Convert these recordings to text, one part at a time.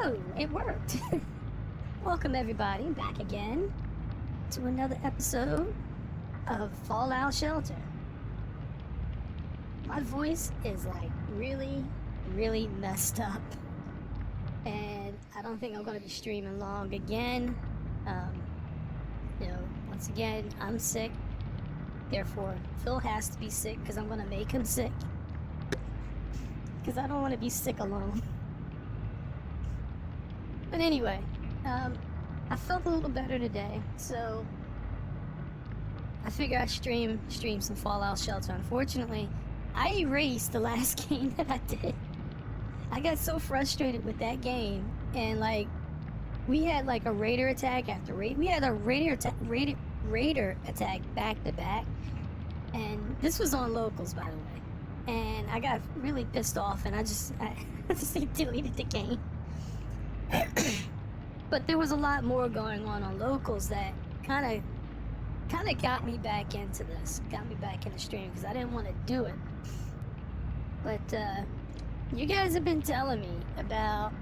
Oh, it worked. Welcome everybody back again to another episode of Fallout Shelter. My voice is like really messed up, and I don't think I'm gonna be streaming long again. Once again, I'm sick. Therefore, Phil has to be sick because I'm gonna make him sick. Because I don't want to be sick alone. But anyway, I felt a little better today, so I figured I'd stream some Fallout Shelter. Unfortunately, I erased the last game that I did. I got so frustrated with that game, and like, we had like a raider attack after raid. We had a raider attack back to back, and this was on locals, by the way. And I got really pissed off, and I just deleted the game. But there was a lot more going on locals that kind of got me back into this, got me back in the stream, because I didn't want to do it. But you guys have been telling me about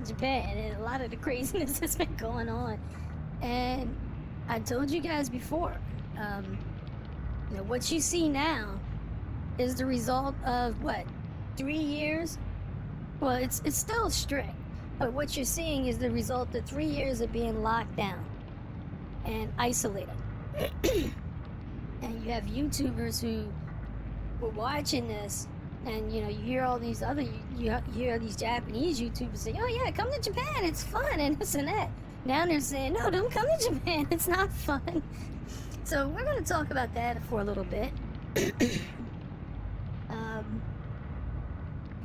Japan and a lot of the craziness that's been going on. And I told you guys before, what you see now is the result of what, 3 years? Well, it's still strict, but what you're seeing is the result of 3 years of being locked down and isolated. And you have YouTubers who were watching this, and you hear all these other, you hear these Japanese YouTubers say, oh yeah, come to Japan, it's fun, and this and that. Now they're saying, no, don't come to Japan, it's not fun. So we're going to talk about that for a little bit.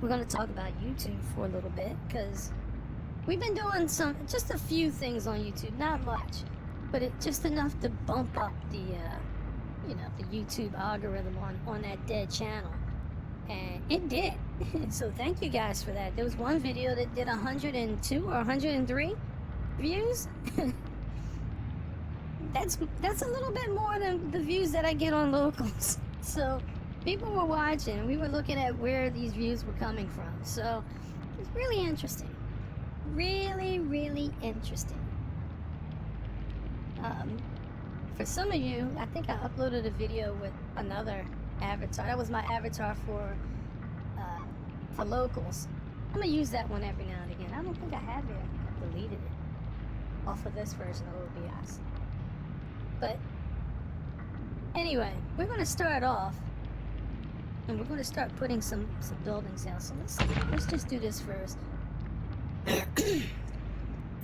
We're going to talk about YouTube for a little bit, because we've been doing just a few things on YouTube, not much, but just enough to bump up the YouTube algorithm on that dead channel. And it did. So thank you guys for that. There was one video that did 102 or 103 views. That's a little bit more than the views that I get on locals. So people were watching, and we were looking at where these views were coming from. So it's really interesting. Really interesting. For some of you, I think I uploaded a video with another avatar. That was my avatar for locals. I'm gonna use that one every now and again. I don't think I have it. I think I deleted it off of this version of OBS. But anyway, we're gonna start off, and we're gonna start putting some buildings down. So let's just do this first.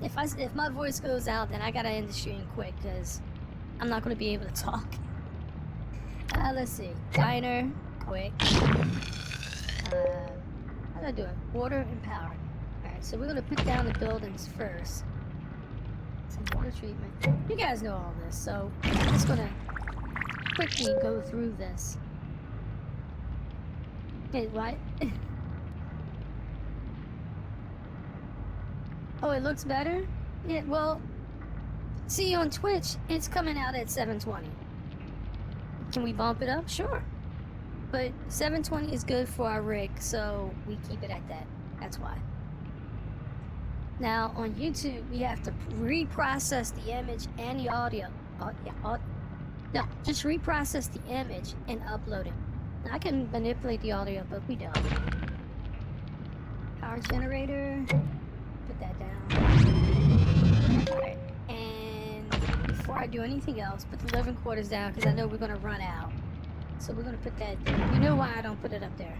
If my voice goes out, then I gotta end the stream quick, because I'm not gonna be able to talk. Let's see. Diner, quick. How do I do it? Water and power. Alright, so we're gonna put down the buildings first. Some water treatment. You guys know all this, so I'm just gonna quickly go through this. Hey, what? Oh, it looks better? Yeah, well, see, on Twitch, it's coming out at 720. Can we bump it up? Sure. But 720 is good for our rig, so we keep it at that. That's why. Now, on YouTube, we have to reprocess the image and the audio. No, just reprocess the image and upload it. Now, I can manipulate the audio, but we don't. Power generator. Put that down. Alright, and before I do anything else, put the living quarters down, because I know we're going to run out. So we're going to put that there. You know why I don't put it up there.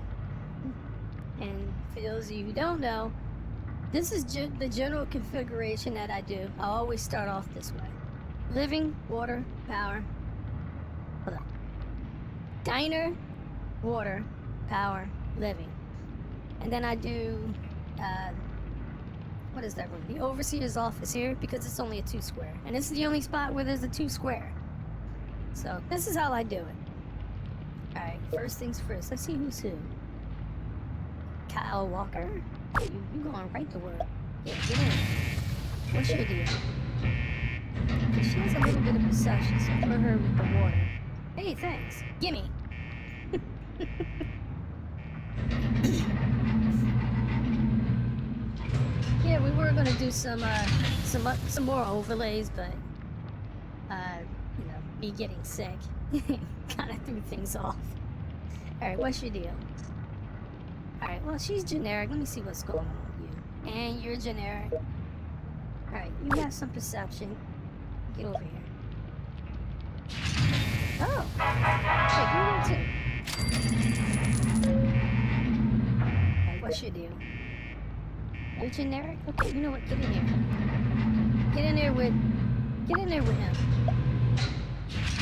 And for those of you who don't know, this is the general configuration that I do. I always start off this way. Living, water, power. Hold on. Diner, water, power, living. And then I do, what is that room? The overseer's office here, because it's only a 2 square. And this is the only spot where there's a 2 square. So this is how I do it. Alright, first things first. Let's see who's who. Kyle Walker. You going right to work. Yeah, get in. What's your deal? She has a little bit of possession, so put her with the water. Hey, thanks. Gimme. I, 'cause she has a little bit of possession, so put her with the water. Hey, thanks. Gimme. 'Cause she has a little bit of possession, so put her with the water. Hey, thanks. Gimme. 'Cause she has a little bit of possession, so put her with the water. Hey, thanks. Gimme. 'Cause she has a little bit of possession, so put her with the water. Hey, thanks. Gimme. do some more overlays, but you know, me getting sick kind of threw things off. All right, what's your deal? All right, well, she's generic. Let me see what's going on with you. And you're generic. All right, you have some perception. Get over here. Oh, wait, you're here too. All right, what's your deal? Are you generic? Okay, you know what? Get in there. Get in there with him.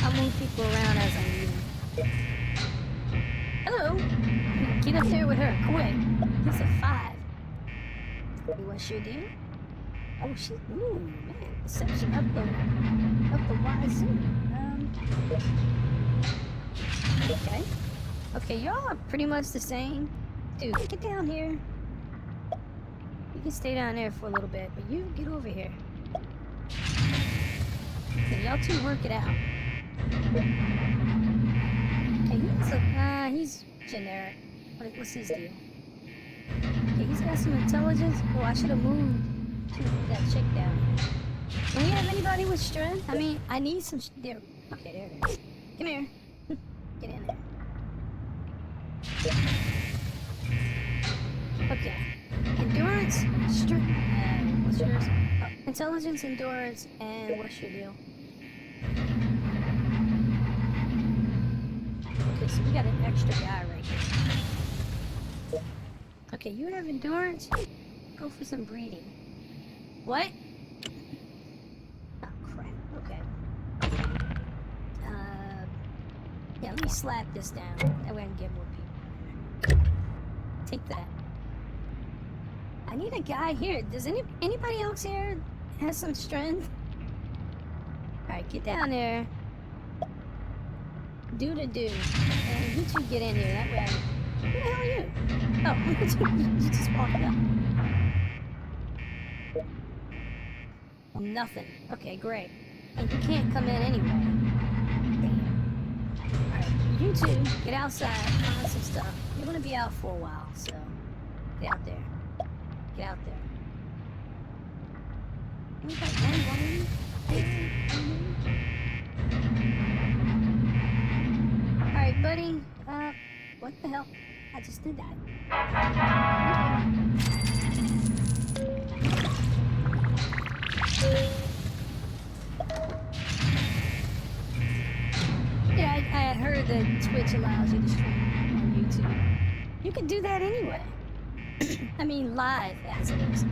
I'll move people around as I need them. Hello. Get up there with her, quick. He's a 5. What's your deal? Oh, she. Ooh, man, perception up the wazoo. Okay. Okay, y'all are pretty much the same. Dude, get down here. You can stay down there for a little bit, but you get over here. Okay, y'all two work it out. Okay, he's generic. What's his deal? Okay, he's got some intelligence. Oh, I should have moved that chick down. Do we have anybody with strength? I mean, I need some. There. Okay, there it is. Come here. Get in there. Okay. Endurance, strength. What's yours? Oh, intelligence, endurance, and what's your deal? Okay, so we got an extra guy right here. Okay, you have endurance. Go for some breeding. What? Oh crap. Okay. Yeah, let me slap this down. That way I can get more people. Take that. I need a guy here. Does anybody else here have some strength? Alright, get down there. Do. And you two get in here. That way who the hell are you? Oh, you just walked up. Nothing. Okay, great. And you can't come in anyway. Damn. Alright, you two, get outside, find some stuff. You're gonna be out for a while, so get out there. Get out there. We got one. Alright, buddy. What the hell? I just did that. Yeah, I had heard that Twitch allows you to stream on YouTube. You can do that anyway. I mean, live as it is.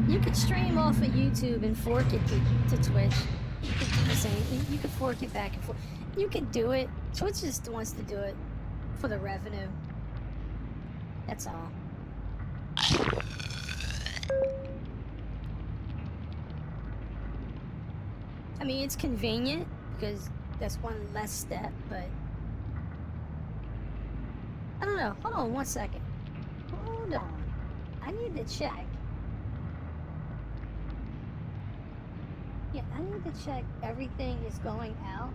You could stream off of YouTube and fork it to Twitch. You could do the same. You could fork it back and forth. You could do it. Twitch just wants to do it for the revenue. That's all. I mean, it's convenient because that's one less step, but I don't know. Hold on one second. Hold on. I need to check. Yeah, I need to check everything is going out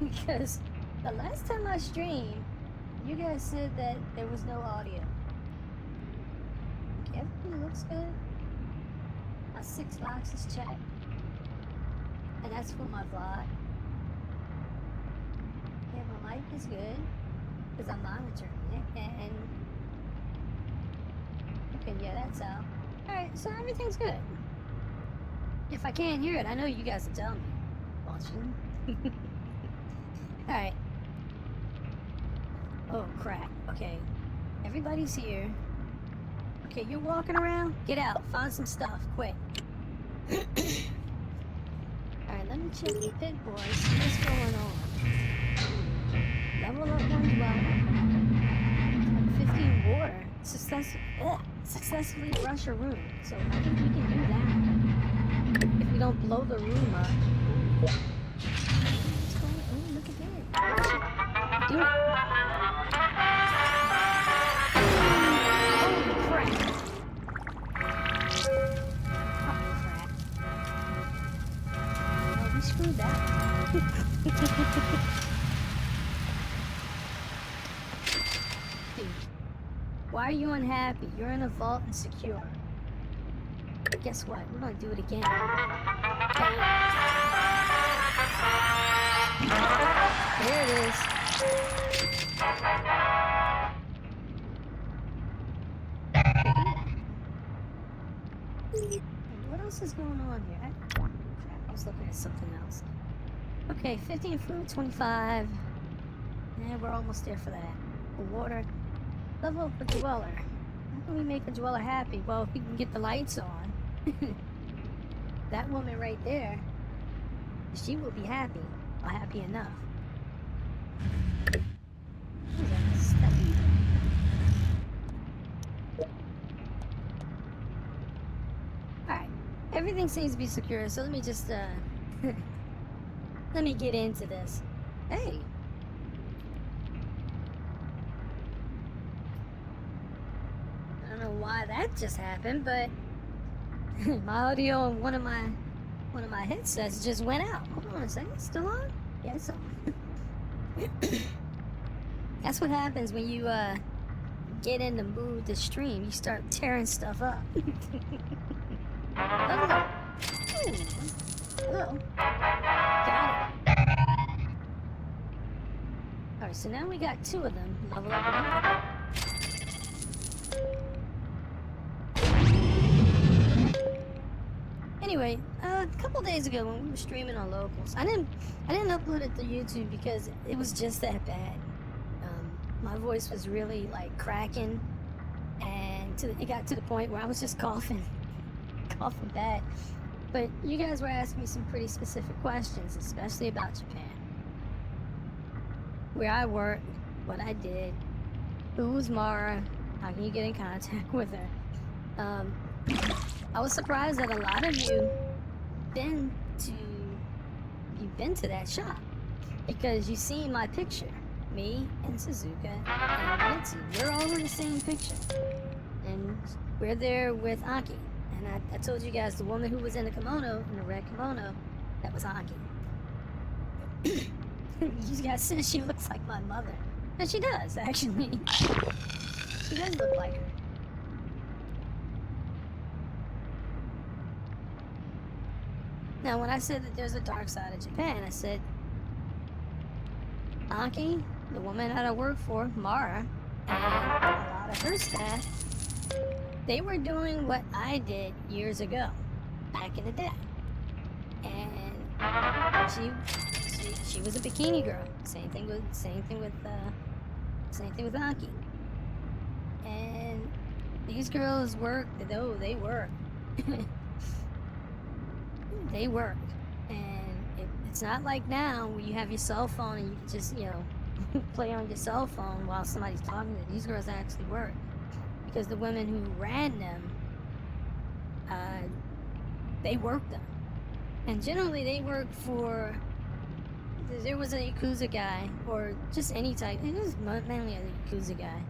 because the last time I streamed, you guys said that there was no audio. Okay, everything looks good. My 6 boxes checked. And that's for my vlog. Yeah, my mic is good because I'm monitoring it. And okay, yeah, that's out. Alright, so everything's good. If I can't hear it, I know you guys will tell me. Watching. Alright. Oh crap. Okay. Everybody's here. Okay, you're walking around? Get out. Find some stuff. Quick. Alright, let me check the pit boys. See what's going on. Level up 112. Like 15 water. Successfully rush a room. So I think we can do that. If we don't blow the room up. What's going on? Oh, look at that. Do it. Holy crap. Screw that. Dude, why are you unhappy? You're in a vault and secure. Guess what? We're gonna do it again. There it is. What else is going on here? I was looking at something else. Okay, 15 food, 25. And we're almost there for that. The water. Level up a dweller. How can we make a dweller happy? Well, if we can get the lights on. That woman right there, she will be happy. Or happy enough. Alright. Everything seems to be secure, so let me just, let me get into this. Hey! I don't know why that just happened, but my audio on one of my headsets just went out. Hold on a second, it's still on? Yeah, it's on. That's what happens when you get in the mood to stream. You start tearing stuff up. Hello. Ooh. Hello. Got it. Alright, so now we got 2 of them. Level up again. Anyway, a couple days ago when we were streaming on Locals, I didn't upload it to YouTube because it was just that bad. My voice was really like cracking, and it got to the point where I was just coughing bad. But you guys were asking me some pretty specific questions, especially about Japan, where I worked, what I did, who was Mara, how can you get in contact with her. I was surprised that a lot of you've been to that shop because you've seen my picture. Me and Suzuka and Mitsu, we're all in the same picture. And we're there with Aki. And I told you guys the woman who was in the kimono, in the red kimono, that was Aki. You guys said she looks like my mother. And she does, actually. She does look like her. Now, when I said that there's a dark side of Japan, I said, Aki, the woman that I work for, Mara, and a lot of her staff, they were doing what I did years ago, back in the day. And she was a bikini girl. Same thing with Aki. And these girls worked, though they worked. They worked. And it's not like now where you have your cell phone and you can just, play on your cell phone while somebody's talking to you. These girls actually work. Because the women who ran them, they worked them. And generally they worked for, there was a Yakuza guy, or just any type, it was mainly a Yakuza guy.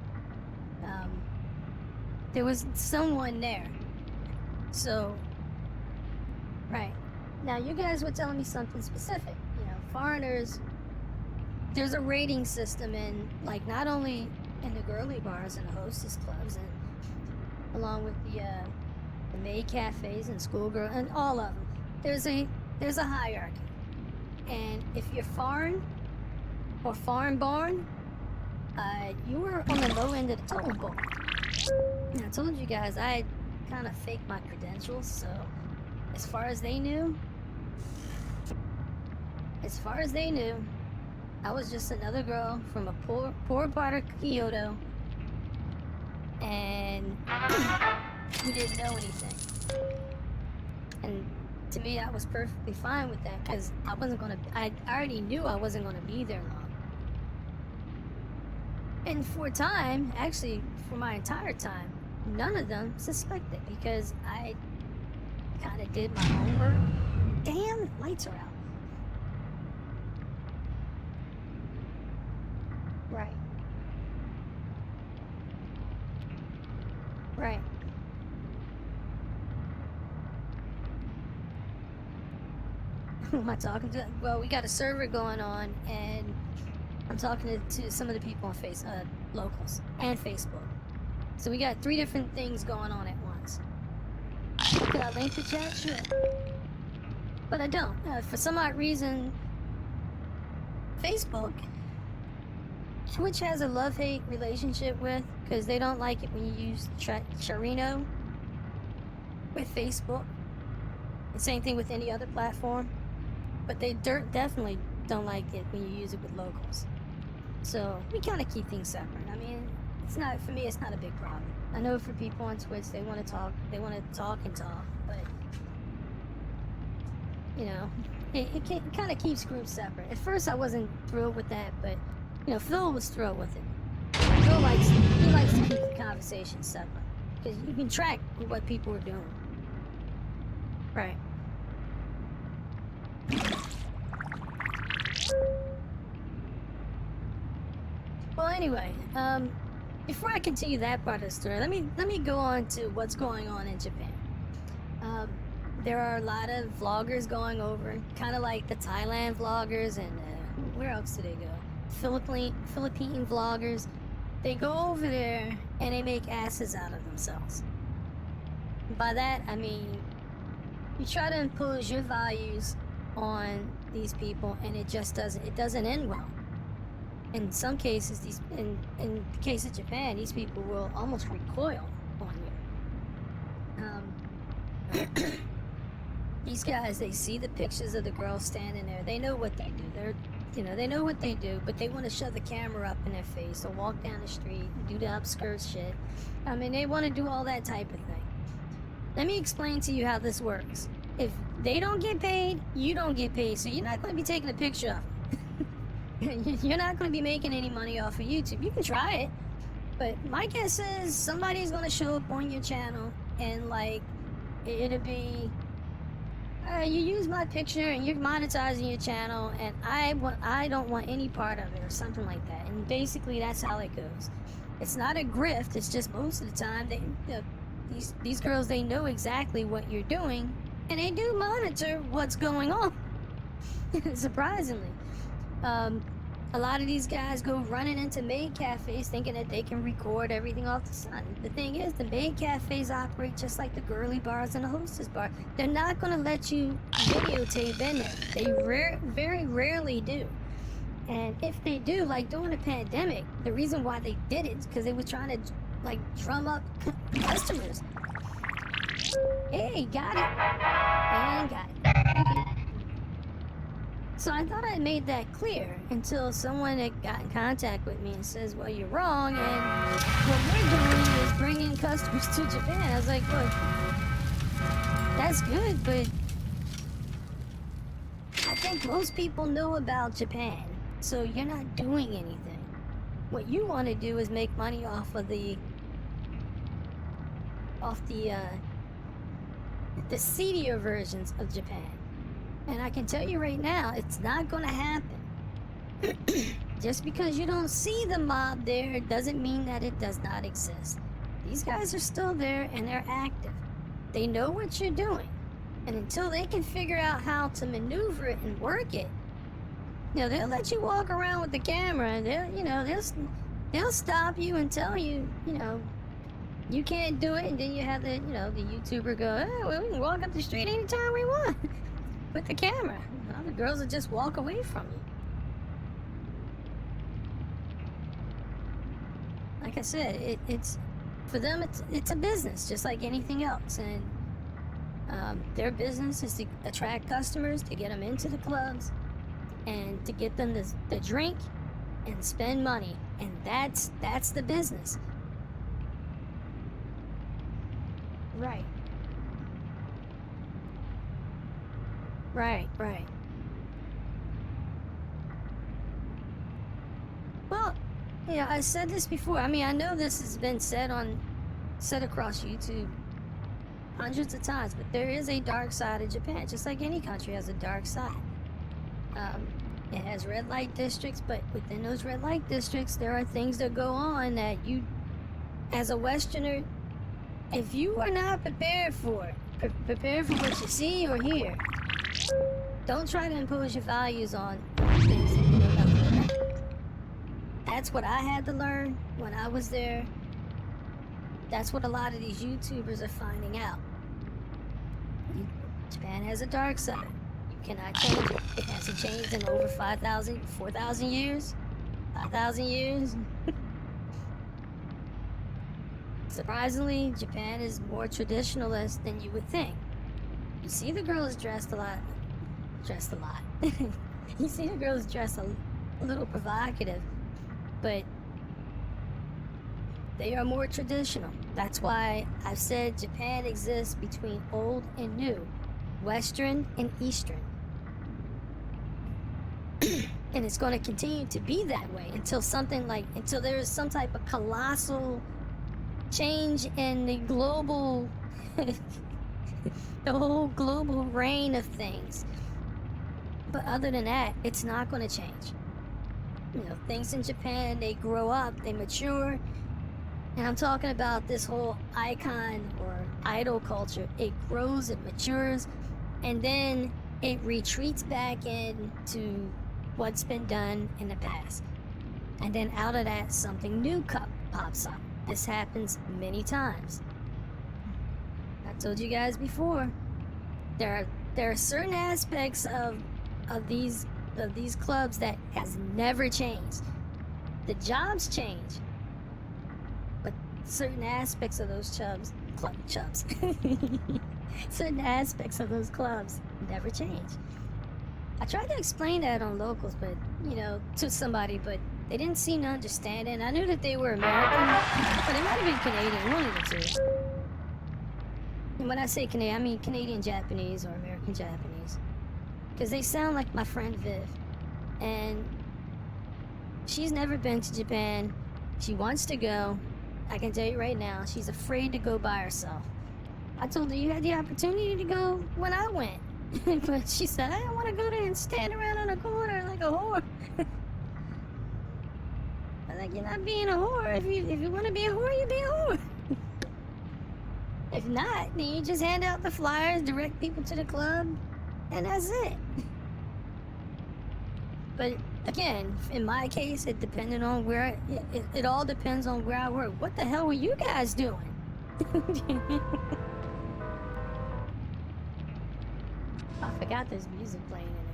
There was someone there. So, right. Now, you guys were telling me something specific. Foreigners, there's a rating system in, like, not only in the girly bars and the hostess clubs, and along with the maid cafes and schoolgirl, and all of them. There's a hierarchy. And if you're foreign, or foreign-born, you were on the low end of the totem pole. And I told you guys I kind of faked my credentials, so as far as they knew, I was just another girl from a poor part of Kyoto, and who didn't know anything. And to me, I was perfectly fine with that, because I already knew I wasn't gonna be there long. And for a time, actually, for my entire time, none of them suspected, because I kind of did my homework. Damn, lights are out. Right. Right. Who am I talking to? Well, we got a server going on, and I'm talking to some of the people on locals, and Facebook. So we got 3 different things going on at once. Should I link the chat? Sure. But I don't. For some odd reason, Facebook, Twitch has a love-hate relationship with, because they don't like it when you use Charino with Facebook. The same thing with any other platform. But they definitely don't like it when you use it with locals. So we kind of keep things separate. I mean, it's not, for me, it's not a big problem. I know for people on Twitch, they want to talk and talk, but you know, it kind of keeps groups separate. At first, I wasn't thrilled with that, but you know, Phil was thrilled with it. Phil likes to keep the conversation separate because you can track what people are doing. Right. Well, anyway, before I continue that part of the story, let me go on to what's going on in Japan. There are a lot of vloggers going over, kind of like the Thailand vloggers, and where else do they go? Philippine vloggers. They go over there and they make asses out of themselves. By that, I mean you try to impose your values on these people, and it just doesn't end well. In some cases, in the case of Japan, these people will almost recoil on you. These guys, they see the pictures of the girls standing there. They know what they do. They know what they do, but they want to shove the camera up in their face or walk down the street and do the upskirts shit. I mean, they want to do all that type of thing. Let me explain to you how this works. If they don't get paid, you don't get paid, so you're not going to be taking a picture of them. You're not going to be making any money off of YouTube. You can try it, but my guess is somebody's going to show up on your channel and like it'll be you use my picture and you're monetizing your channel, and I don't want any part of it or something like that. And basically that's how it goes. It's not a grift. It's just most of the time these girls, they know exactly what you're doing, and they do monitor what's going on. Surprisingly. A lot of these guys go running into maid cafes thinking that they can record everything off the sun. The thing is, the maid cafes operate just like the girly bars and the hostess bar. They're not going to let you videotape in there. They very rarely do. And if they do, like during the pandemic, the reason why they did it is because they were trying to like drum up customers. Hey, got it. And got it. Okay. So I thought I made that clear until someone had got in contact with me and says, well, you're wrong, and what we're doing is bringing customers to Japan. I was like, look, that's good, but I think most people know about Japan, so you're not doing anything. What you want to do is make money off the seedier versions of Japan. And I can tell you right now, it's not going to happen. Just because you don't see the mob there doesn't mean that it does not exist. These guys are still there and they're active. They know what you're doing. And until they can figure out how to maneuver it and work it, you know, they'll let you walk around with the camera, and they'll stop you and tell you, you know, you can't do it. And then you have the YouTuber go, oh, well, we can walk up the street anytime we want. With the camera. The girls will just walk away from you. Like I said, it's for them. It's a business, just like anything else, and their business is to attract customers, to get them into the clubs, and to get them to drink and spend money, and that's the business. Right. Right. Well, yeah, I said this before. I mean, I know this has been said across YouTube hundreds of times, but there is a dark side of Japan, just like any country has a dark side. It has red light districts, but within those red light districts, there are things that go on that you, as a Westerner, if you are not prepared for it, prepared for what you see or hear, don't try to impose your values on things that you know nothing about. That's what I had to learn when I was there. That's what a lot of these YouTubers are finding out. Japan has a dark side. You cannot change it. It hasn't changed in over 4,000 years. 5,000 years. Surprisingly, Japan is more traditionalist than you would think. You see the girls dressed a lot. You see the girls dressed a little provocative, but they are more traditional. That's why I've said Japan exists between old and new, Western and Eastern. And it's going to continue to be that way until there is some type of colossal change in the global, the whole global reign of things. But other than that, it's not going to change. You know, things in Japan, they grow up, they mature. And I'm talking about this whole icon or idol culture. It grows, it matures, and then it retreats back into what's been done in the past. And then out of that, something new pops up. This happens many times. I told you guys before, there are certain aspects of these clubs that has never changed. The jobs change, but certain aspects of those certain aspects of those clubs never change. I tried to explain that on Locals, but to somebody, but they didn't seem to understand it. And I knew that they were American, but they might have been Canadian, one of the two. And when I say Canadian, I mean Canadian Japanese or American Japanese, because they sound like my friend Viv, and she's never been to Japan. She wants to go. I can tell you right now, she's afraid to go by herself. I told her you had the opportunity to go when I went. But she said, I don't want to go there and stand around on a corner like a whore. I'm like, you're not being a whore. If you want to be a whore, you be a whore. If not, then you just hand out the flyers, direct people to the club, and that's it. But again, in my case, it depended on where, it all depends on where I work. What the hell were you guys doing? I forgot there's music playing in there.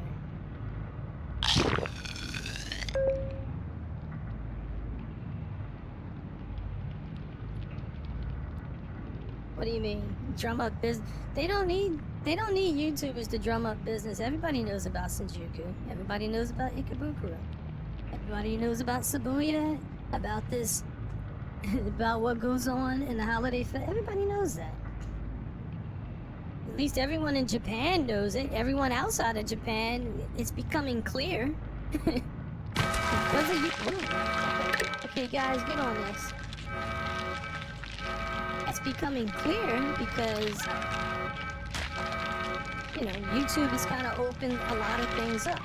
What do you mean? Drum up business? They don't need YouTubers to drum up business. Everybody knows about Shinjuku. Everybody knows about Ikebukuro. Everybody knows about Shibuya, about this, about what goes on in the holiday fest. Everybody knows that. At least everyone in Japan knows it. Everyone outside of Japan, it's becoming clear. Okay, guys, get on this. It's becoming clear because, YouTube has kind of opened a lot of things up.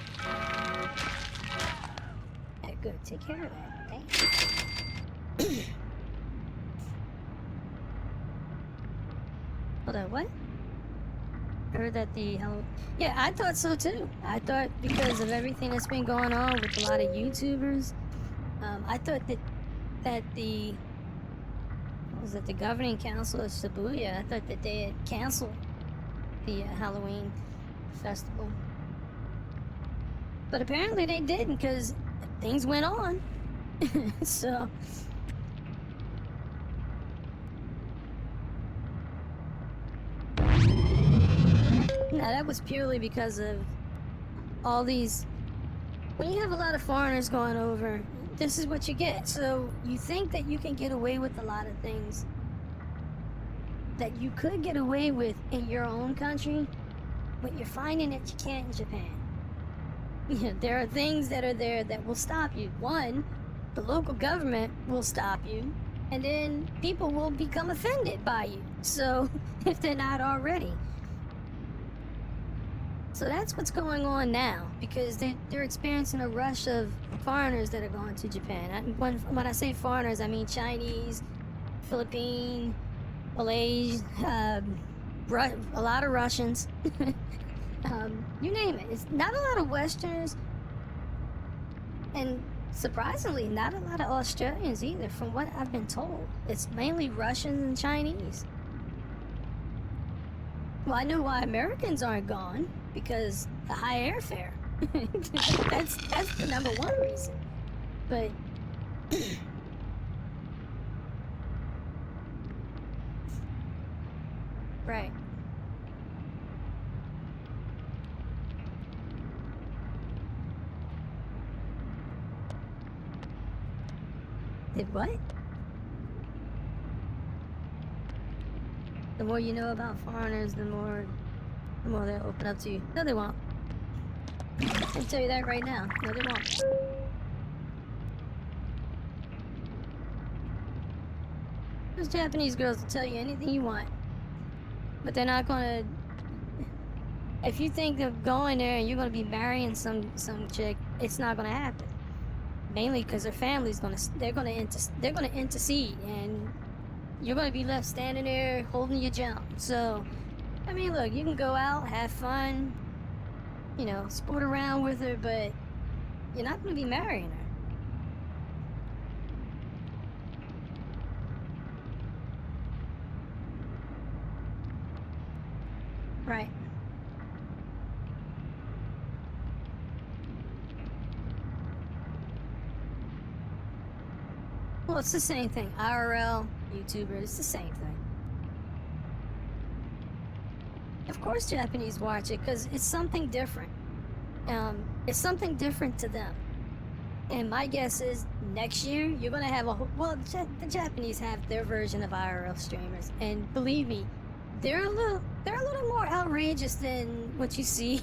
Okay, good. Take care of that. Thanks. Hold on, what? I heard that yeah, I thought so too. I thought because of everything that's been going on with a lot of YouTubers, I thought that the governing council of Shibuya, I thought that they had canceled the Halloween festival. But apparently they didn't, because things went on. So now that was purely because of all these. When you have a lot of foreigners going over, this is what you get. So you think that you can get away with a lot of things that you could get away with in your own country, but you're finding that you can't in Japan. There are things that are there that will stop you. One, the local government will stop you, and then people will become offended by you. So if they're not already. So that's what's going on now, because they're experiencing a rush of foreigners that are going to Japan. When I say foreigners, I mean Chinese, Philippine, Malaysian, a lot of Russians. You name it. It's not a lot of Westerners, and surprisingly, not a lot of Australians either, from what I've been told. It's mainly Russians and Chinese. Well, I know why Americans aren't gone, because the high airfare. That's the number one reason. But right. Did what? The more you know about foreigners, the more they'll open up to you. No, they won't. I can tell you that right now. No, they won't. Those Japanese girls will tell you anything you want, but they're not gonna. If you think of going there and you're gonna be marrying some chick, it's not gonna happen. Mainly because their family's they're gonna intercede, and you're gonna be left standing there holding your jump. So, I mean, look, you can go out, have fun, you know, sport around with her, but you're not gonna be marrying her. Right. Well, it's the same thing. IRL, YouTuber, it's the same thing. Of course Japanese watch it, because it's something different. It's something different to them. And my guess is next year you're gonna have the Japanese have their version of IRL streamers, and believe me, they're a little more outrageous than what you see.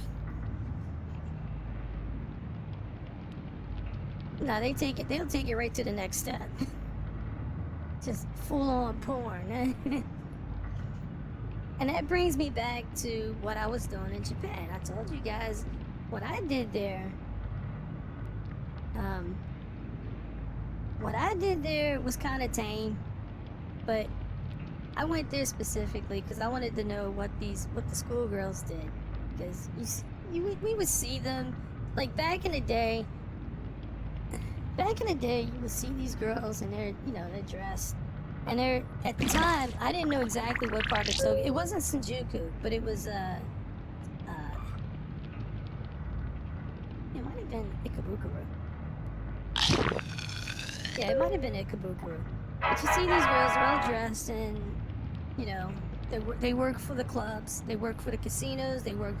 No, they'll take it right to the next step. Just full on porn. And that brings me back to what I was doing in Japan. I told you guys what I did there. What I did there was kind of tame, but I went there specifically because I wanted to know what the schoolgirls did. Because we would see them, like back in the day. Back in the day, you would see these girls and they're dressed. And they're, at the time, I didn't know exactly what part of Tokyo. It wasn't Shinjuku, but it was, it might have been Ikebukuro. Yeah, it might have been Ikebukuro. But you see these girls are all dressed and, you know, they work for the clubs, they work for the casinos, they work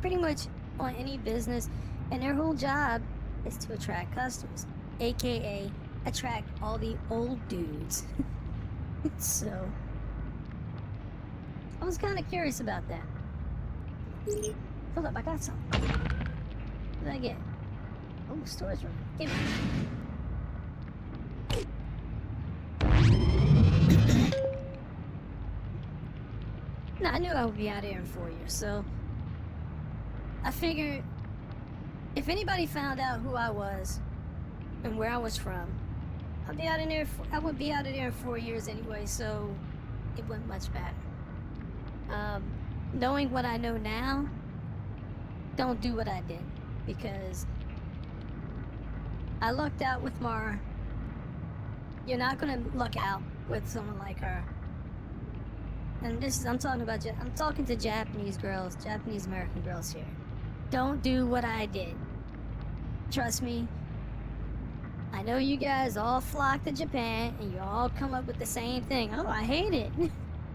pretty much on any business, and their whole job is to attract customers, aka attract all the old dudes. So I was kind of curious about that. Hold up, I got some. What did I get? Oh, storage room. Give me. No, I knew I would be out here in 4 years, so I figured if anybody found out who I was and where I was from, I would be out of there in 4 years anyway, so it wouldn't much matter. Knowing what I know now, don't do what I did, because I lucked out with Mara. You're not gonna luck out with someone like her. And I'm talking to Japanese girls, Japanese American girls here. Don't do what I did. Trust me. I know you guys all flock to Japan and you all come up with the same thing. Oh, I hate it.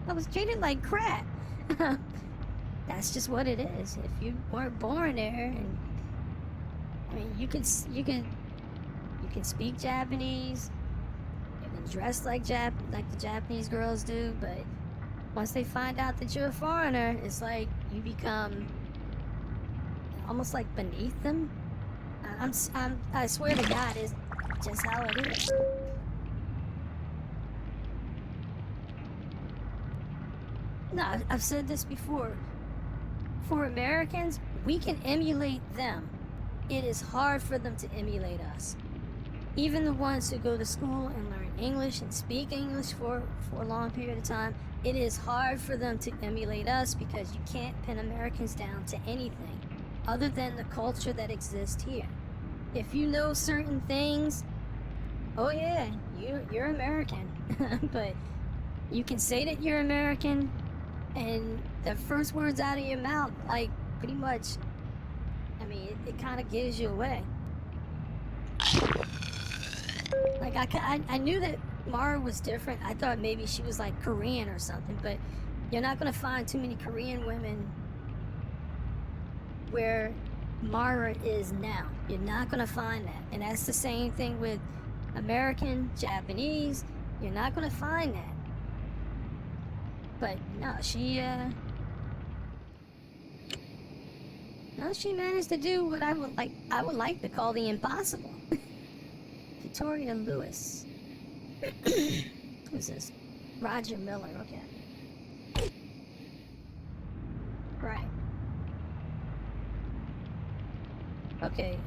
I was treated like crap. That's just what it is. If you weren't born there, and I mean, you can speak Japanese, you can dress like the Japanese girls do, but once they find out that you're a foreigner, it's like you become almost like beneath them. I swear to God, it's just how it is. No, I've said this before. For Americans, we can emulate them. It is hard for them to emulate us. Even the ones who go to school and learn English and speak English for a long period of time, it is hard for them to emulate us because you can't pin Americans down to anything other than the culture that exists here. If you know certain things, oh yeah, you're American. But you can say that you're American, And the first words out of your mouth, like, pretty much, I mean, it kind of gives you away. Like, I knew that Mara was different. I thought maybe she was like Korean or something, but you're not gonna find too many Korean women where Mara is now. You're not gonna find that. And that's the same thing with American, Japanese. You're not gonna find that. But no, she managed to do what I would like to call the impossible. Victoria Lewis. Who's this? Roger Miller, okay. Right. Okay,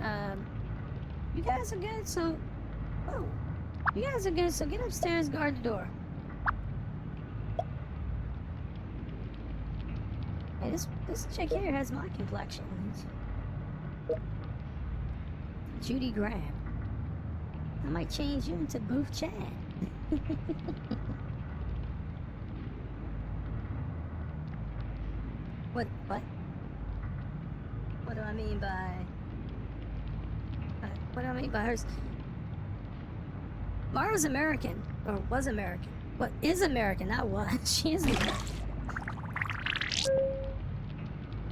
you guys are good, so... Oh. You guys are good, so get upstairs, guard the door. Hey, this chick here has my complexion. Judy Graham. I might change you into Booth Chad. What? What do I mean by... what do I mean by hers? Mara's American, or was American. What is American, not was. She is American.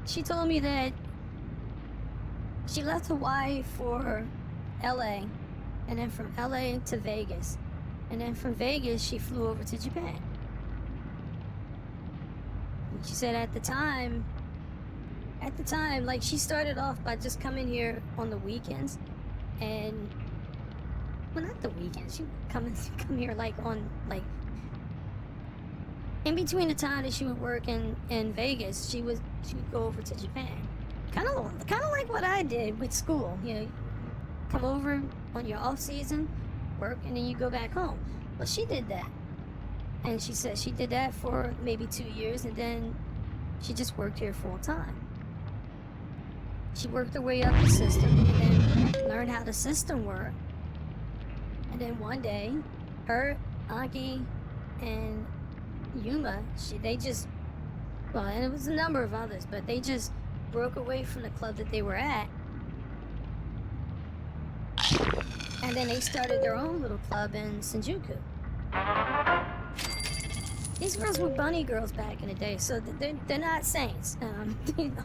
She told me that she left Hawaii for LA, and then from LA to Vegas, and then from Vegas she flew over to Japan. And she said at the time, like, she started off by just coming here on the weekends, and well, not the weekends. She would come here like on like in between the time that she would work in Vegas. She would go over to Japan, kind of like what I did with school. You know, come over on your off season, work, and then you go back home. Well, she did that, and she said she did that for maybe 2 years, and then she just worked here full time. She worked her way up the system, and then learned how the system worked. And then one day, her, Anki, and Yuma, and it was a number of others, but they just broke away from the club that they were at. And then they started their own little club in Shinjuku. These girls were bunny girls back in the day, so they're not saints.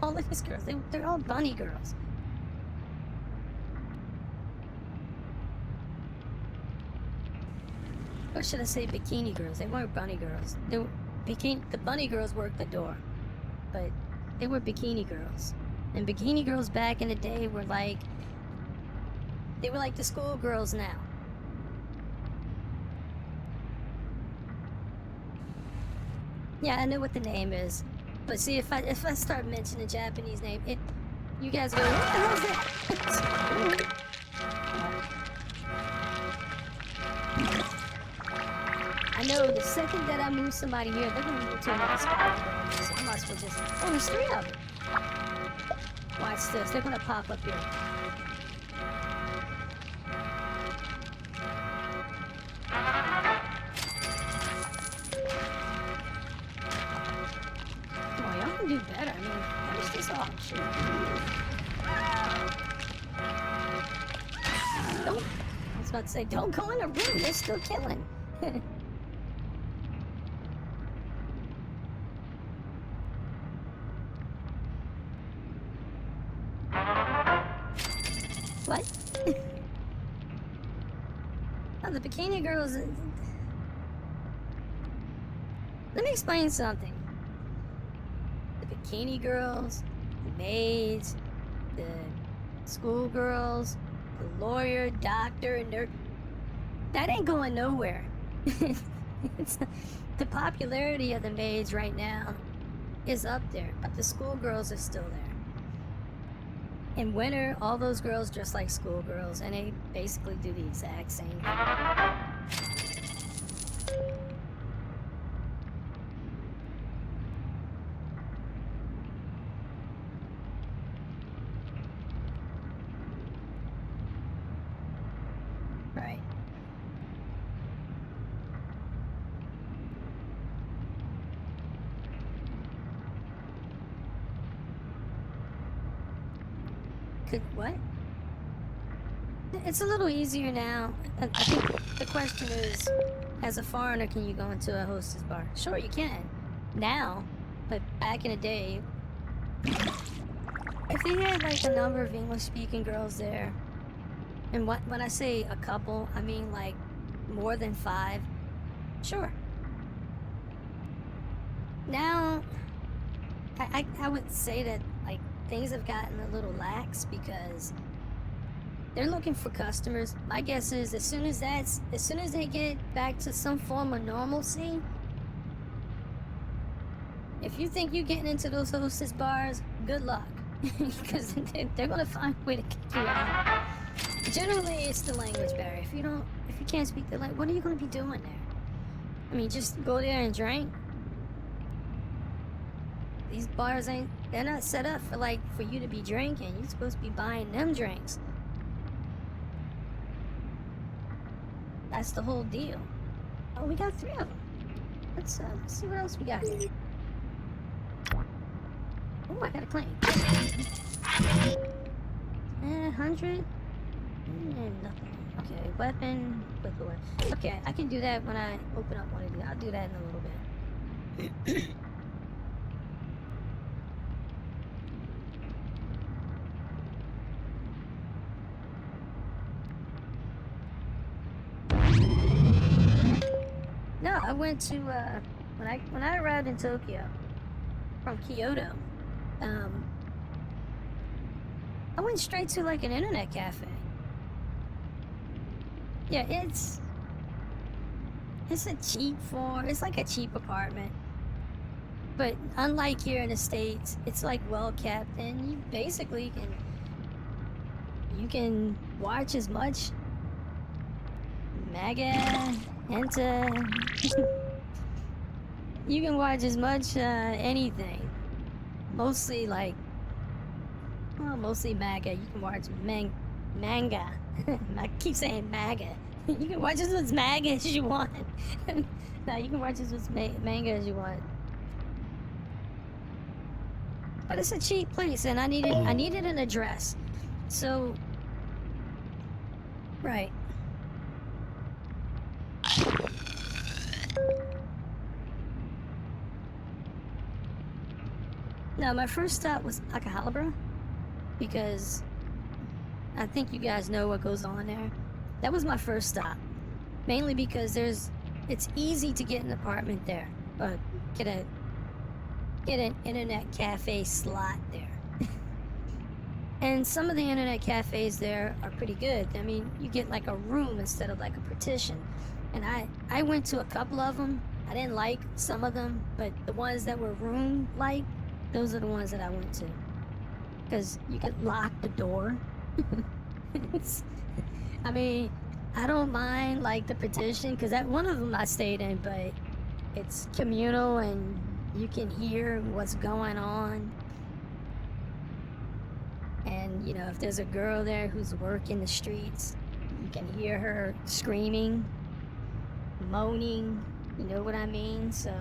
All of these girls, they're all bunny girls. Or should I say bikini girls? They weren't bunny girls. The bunny girls worked the door, but they were bikini girls. And bikini girls back in the day were like, they were like the school girls now. Yeah, I know what the name is, but see, if I start mentioning the Japanese name, you guys go, what the hell is that? I know the second that I move somebody here, they're gonna move to another spot. So I might as well just... Oh, there's 3 of them. Watch this. They're gonna pop up here. Come on, y'all can do better. I mean, finish this off. Shoot. Don't... I was about to say, don't go in the room. They're still killing. What? Oh, the bikini girls... Let me explain something. The bikini girls, the maids, the schoolgirls, the lawyer, doctor, and nurse... That ain't going nowhere. The popularity of the maids right now is up there, but the schoolgirls are still there. In winter, all those girls dress like schoolgirls, and they basically do the exact same thing. Right. Could what? It's a little easier now. I think the question is, as a foreigner, can you go into a hostess bar? Sure, you can. Now, but back in the day, if they had like a number of English-speaking girls there, and when I say a couple, I mean like more than 5. Sure. Now, I would say that like things have gotten a little lax because they're looking for customers. My guess is as soon as they get back to some form of normalcy, if you think you're getting into those hostess bars, good luck, because they're gonna find a way to kick you out. Generally, it's the language barrier. If you can't speak the language, what are you gonna be doing there? I mean, just go there and drink. These bars they're not set up for you to be drinking. You're supposed to be buying them drinks. That's the whole deal. Oh, we got 3 of them. Let's see what else we got here. Oh, I got a claim. 100? Nothing. Okay, weapon, quick door. Okay, I can do that when I open up one of these. I'll do that in a little bit. No, I went to when I arrived in Tokyo from Kyoto, I went straight to like an internet cafe. Yeah, it's it's like a cheap apartment. But unlike here in the States, it's like well kept, and you basically can watch as much MAGA, you can watch as much anything. Mostly mostly MAGA. You can watch manga. I keep saying MAGA. You can watch as much MAGA as you want. No, you can watch as much manga as you want. But it's a cheap place, and I needed an address. So, right. No, my first stop was Akihabara, because I think you guys know what goes on there. That was my first stop, mainly because it's easy to get an apartment there, or get an internet cafe slot there. And some of the internet cafes there are pretty good. I mean, you get like a room instead of like a partition. And I went to a couple of them. I didn't like some of them, but the ones that were room-like, those are the ones that I went to. Because you could lock the door. I mean, I don't mind like the partition, because that one of them I stayed in, but it's communal and you can hear what's going on. And, you know, if there's a girl there who's working the streets, you can hear her screaming, moaning, you know what I mean? So,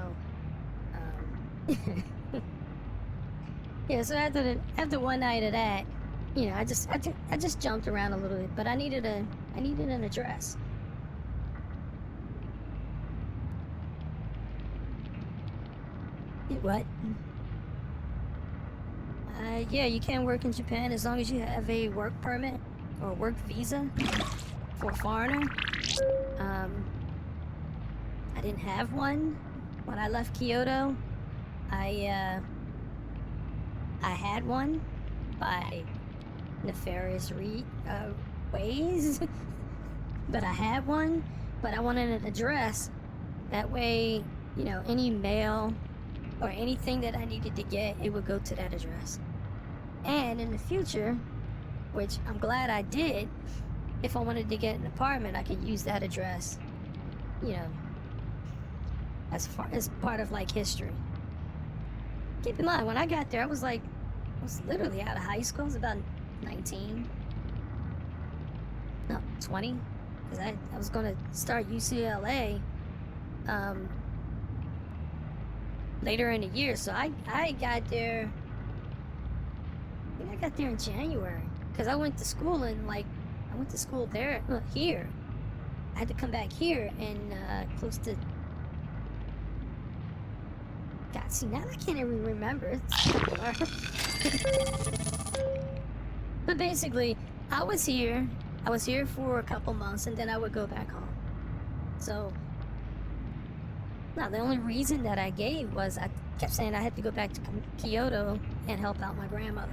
yeah, so after one night of that, you know, I just jumped around a little bit, but I needed an address. What? Yeah, you can work in Japan as long as you have a work permit or work visa for a foreigner. I didn't have one when I left Kyoto. I had one by nefarious ways, but I had one. But I wanted an address. That way, you know, any mail or anything that I needed to get, it would go to that address. And in the future, which I'm glad I did, if I wanted to get an apartment, I could use that address, you know, as part of like history. Keep in mind, when I got there, I was literally out of high school. I was about 19, no, 20, because I was going to start UCLA later in the year. So I got there, I think I got there in January, because I went to school there, here. I had to come back here and close to. God, see, now I can't even remember. But basically, I was here for a couple months, and then I would go back home. So, now the only reason that I gave was I kept saying I had to go back to Kyoto and help out my grandmother.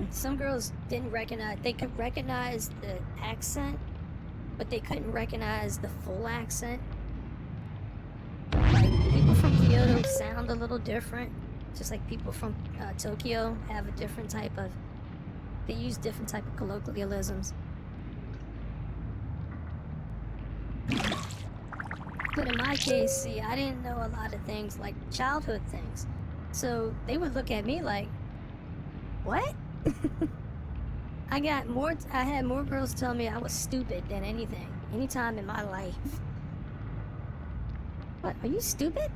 Some girls they could recognize the accent, but they couldn't recognize the full accent. Like, people from Kyoto sound a little different, just like people from Tokyo have a different type of, they use different type of colloquialisms. But in my case, see, I didn't know a lot of things, like childhood things. So they would look at me like, what? I had more girls tell me I was stupid than anything, anytime in my life. What, are you stupid?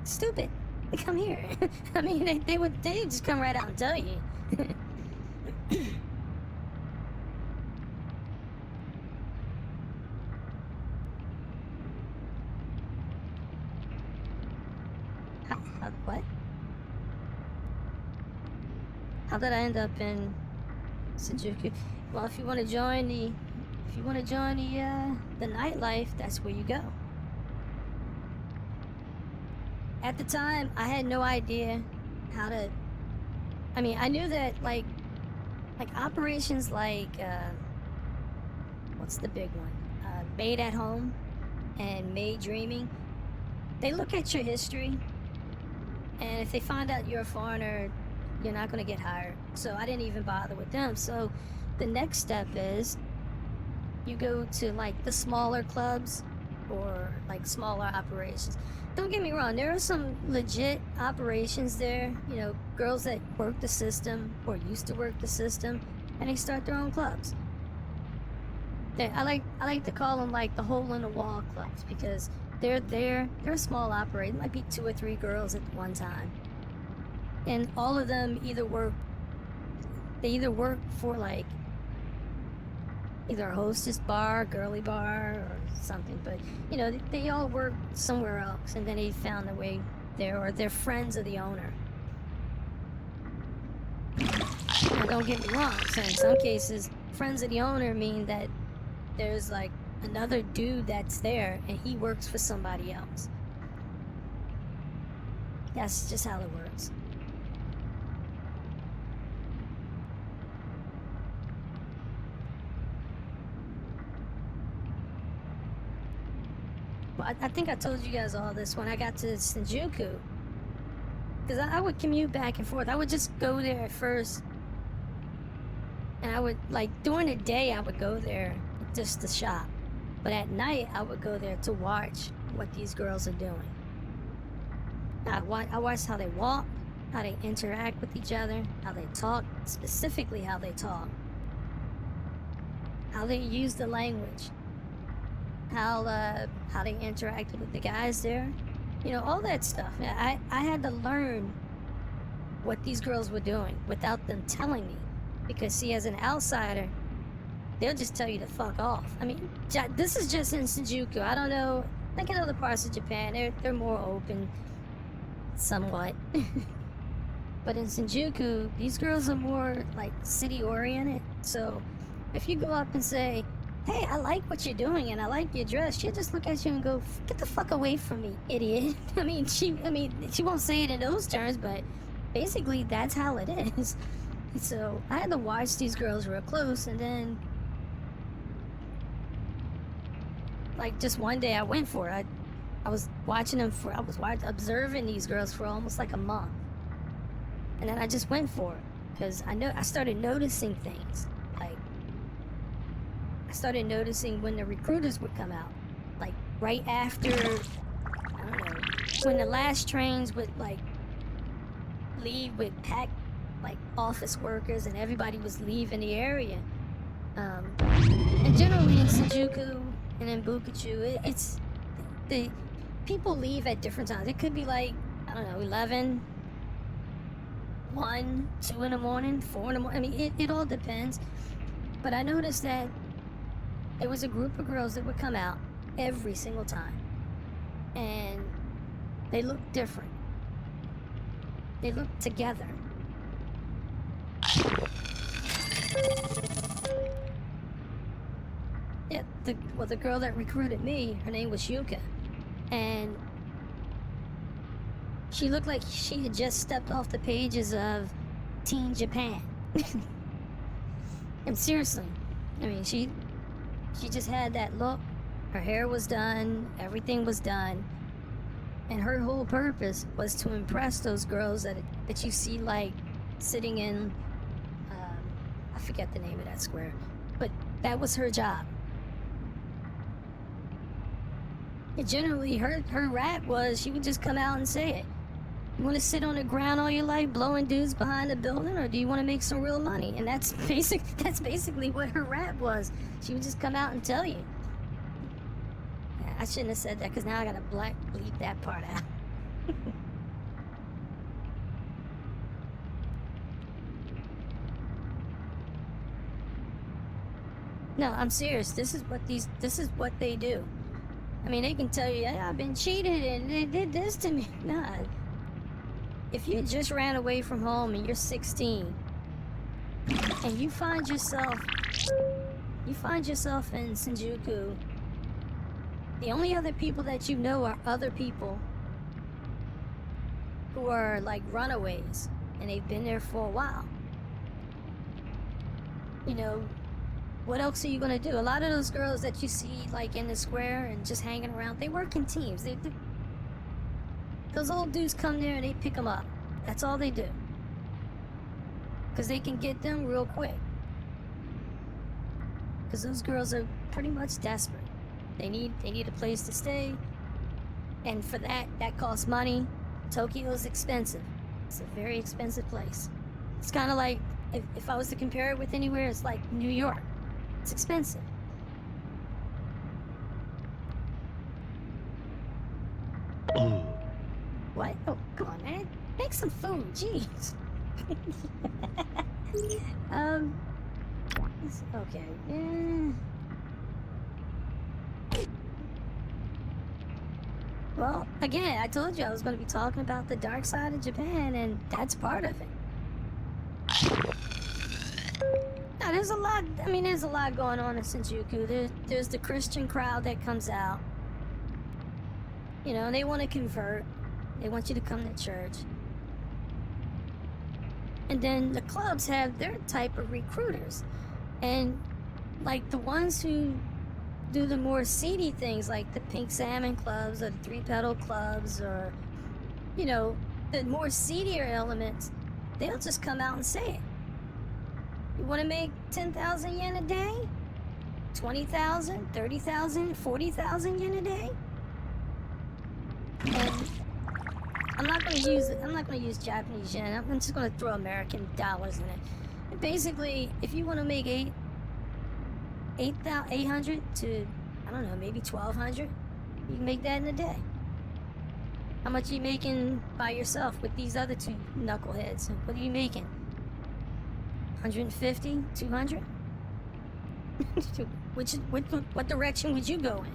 Stupid. Come here. I mean, they would just come right out and tell you. What? How did I end up in Shinjuku? Well, if you want to join the nightlife, that's where you go. At the time, I had no idea how to. I mean, I knew that like operations like what's the big one? Made at Home and Made Dreaming. They look at your history, and if they find out you're a foreigner, you're not going to get hired. So I didn't even bother with them. So the next step is you go to like the smaller clubs or like smaller operations. Don't get me wrong, there are some legit operations there, you know, girls that work the system or used to work the system, and they start their own clubs. I like to call them like the hole in the wall clubs, because they're a small operation. It might be 2 or 3 girls at one time, and all of them either work for like either a hostess bar, girly bar, or something. But you know, they all work somewhere else, and then they found their way there, or they're friends of the owner. Now, don't get me wrong, so in some cases friends of the owner mean that there's like another dude that's there and he works for somebody else. That's just how it works. But I think I told you guys all this when I got to Shinjuku, because I would commute back and forth. I would just go there at first, and I would, like, during the day I would go there just to shop, but at night I would go there to watch what these girls are doing. I watched how they walk, how they interact with each other, how they talk, specifically how they talk, how they use the language, how they interacted with the guys there, you know, all that stuff. I had to learn what these girls were doing without them telling me, because see, as an outsider, they'll just tell you to fuck off. I mean, this is just in Shinjuku. I don't know, like in other parts of Japan, they're more open, somewhat. But in Shinjuku, these girls are more like city oriented. So if you go up and say, hey, I like what you're doing and I like your dress, she'll just look at you and go, get the fuck away from me, idiot. I mean, she won't say it in those terms, but basically that's how it is. So I had to watch these girls real close, and then like just one day I went for it. I was observing these girls for almost like a month, and then I just went for it because I started noticing things. Like, I started noticing when the recruiters would come out, like right after, I don't know, when the last trains would like leave with packed like office workers and everybody was leaving the area. And generally in Shinjuku and in Bukachu, it's people leave at different times. It could be like, I don't know, 11, 1, 2 in the morning, 4 in the morning. I mean, it all depends. But I noticed that there was a group of girls that would come out every single time. And they looked different. They looked together. Yeah, the girl that recruited me, her name was Yuka. And she looked like she had just stepped off the pages of Teen Japan. And seriously, I mean, she just had that look. Her hair was done, everything was done. And her whole purpose was to impress those girls that you see, like, sitting in, I forget the name of that square, but that was her job. And generally, her rap was, she would just come out and say it. You want to sit on the ground all your life blowing dudes behind the building, or do you want to make some real money? And that's basically what her rap was. She would just come out and tell you. I shouldn't have said that, because now I gotta bleep that part out. No, I'm serious. This is what they do. I mean, they can tell you, yeah, I've been cheated and they did this to me. Nah. If you just ran away from home and you're 16 and you find yourself in Shinjuku, the only other people that you know are other people who are like runaways and they've been there for a while. You know, what else are you gonna do? A lot of those girls that you see like in the square and just hanging around, they work in teams. Those old dudes come there and they pick them up. That's all they do. Because they can get them real quick. Because those girls are pretty much desperate. They need a place to stay. And for that costs money. Tokyo's expensive. It's a very expensive place. It's kind of like, if I was to compare it with anywhere, it's like New York. It's expensive. What? Oh, come on, man. Make some food. Jeez. Okay. Well, again, I told you I was going to be talking about the dark side of Japan, and that's part of it. Now, there's a lot going on in Shinjuku. There's the Christian crowd that comes out. You know, they want to convert. They want you to come to church. And then the clubs have their type of recruiters. And, like, the ones who do the more seedy things, like the Pink Salmon clubs or the Three Petal clubs, or, you know, the more seedier elements, they'll just come out and say it. You want to make 10,000 yen a day? 20,000, 30,000, 40,000 yen a day? And I'm not going to use Japanese yen. I'm just going to throw American dollars in it. And basically, if you want to make 800 to, I don't know, maybe 1,200, you can make that in a day. How much are you making by yourself with these other two knuckleheads? What are you making? 150, 200? What direction would you go in?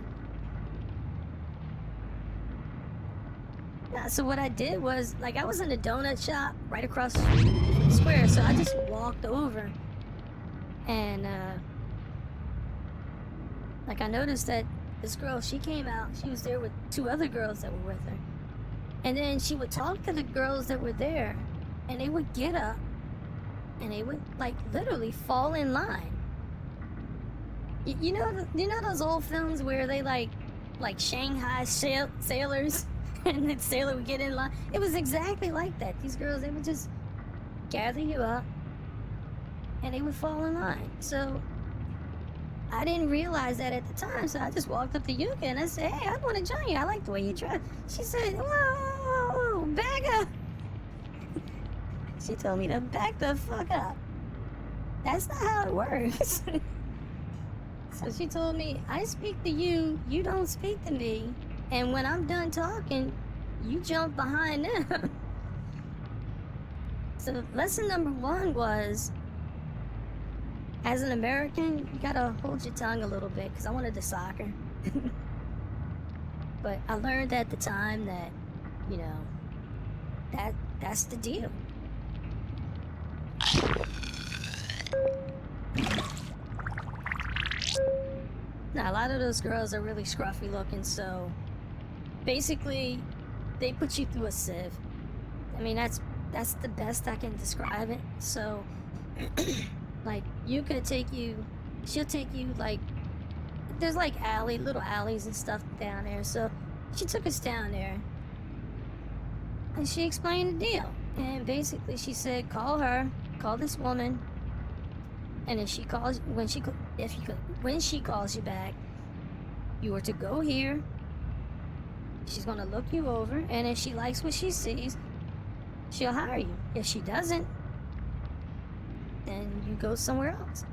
So what I did was, like, I was in a donut shop right across the square, so I just walked over and like, I noticed that this girl, she came out, she was there with two other girls that were with her, and then she would talk to the girls that were there, and they would get up and they would, like, literally fall in line. You know those old films where they like Shanghai sailors and the sailor would get in line? It was exactly like that. These girls, they would just gather you up and they would fall in line. So I didn't realize that at the time, so I just walked up to Yuka and I said, hey, I want to join you. I like the way you dress. She said, whoa, back up. She told me to back the fuck up. That's not how it works. So she told me, I speak to you, you don't speak to me. And when I'm done talking, you jump behind them. So lesson number 1 was, as an American, you gotta hold your tongue a little bit, because I wanted to soccer. But I learned at the time that, you know, that's the deal. Now, a lot of those girls are really scruffy looking, so basically, they put you through a sieve. I mean, that's the best I can describe it. So, like, she'll take you, like, there's like little alleys and stuff down there. So she took us down there and she explained the deal. And basically she said, call this woman, and if she calls, when she calls you back, you are to go here. She's gonna look you over, and if she likes what she sees, she'll hire you. If she doesn't, then you go somewhere else.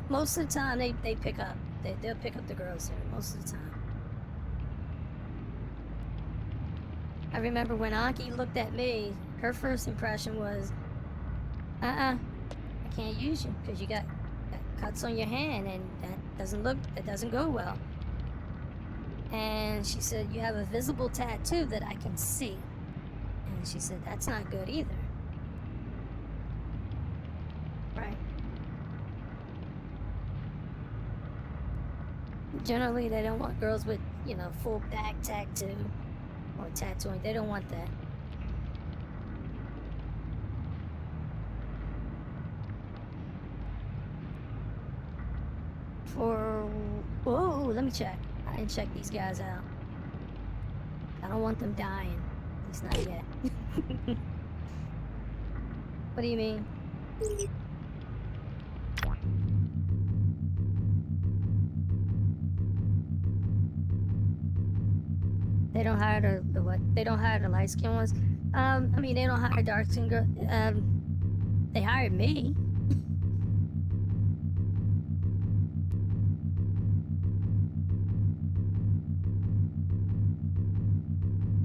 Most of the time, they'll pick up the girls there, most of the time. I remember when Anki looked at me, her first impression was, I can't use you, because you got cuts on your hand, and that doesn't go well. And she said, you have a visible tattoo that I can see. And she said, that's not good either. Right. Generally, they don't want girls with, full back tattoo or tattooing. They don't want that. Whoa, let me check. I didn't check these guys out. I don't want them dying. At least not yet. What do you mean? They don't hire the what? They don't hire the light skinned ones. I mean, they don't hire dark skinned girls. They hired me.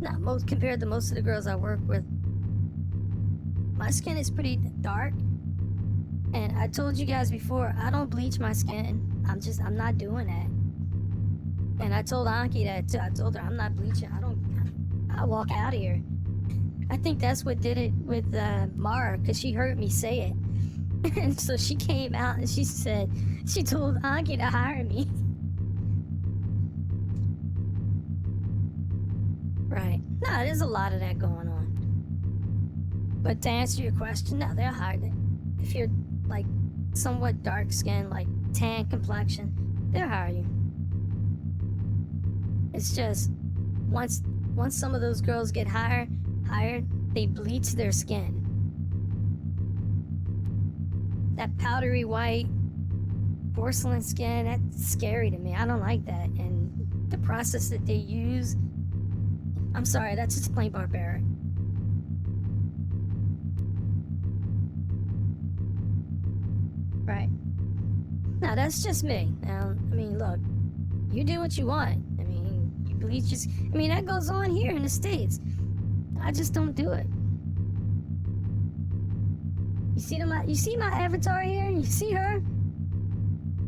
Not compared to most of the girls I work with. My skin is pretty dark, and I told you guys before, I don't bleach my skin. I'm not doing that. And I told Anki that too. I told her I'm not bleaching. I'll walk out of here. I think that's what did it with Mara, because she heard me say it. And so she came out and she told Anki to hire me. Right. No, there's a lot of that going on. But to answer your question, no, they'll hire it. If you're like somewhat dark skinned, like tan complexion, they'll hire you. It's just once some of those girls get hired, they bleach their skin. That powdery white porcelain skin, that's scary to me. I don't like that. And the process that they use, I'm sorry, that's just plain barbaric. Right. Now, that's just me. Now, I mean, look, you do what you want. I mean, you bleach just... I mean, that goes on here in the States. I just don't do it. You see my avatar here? You see her?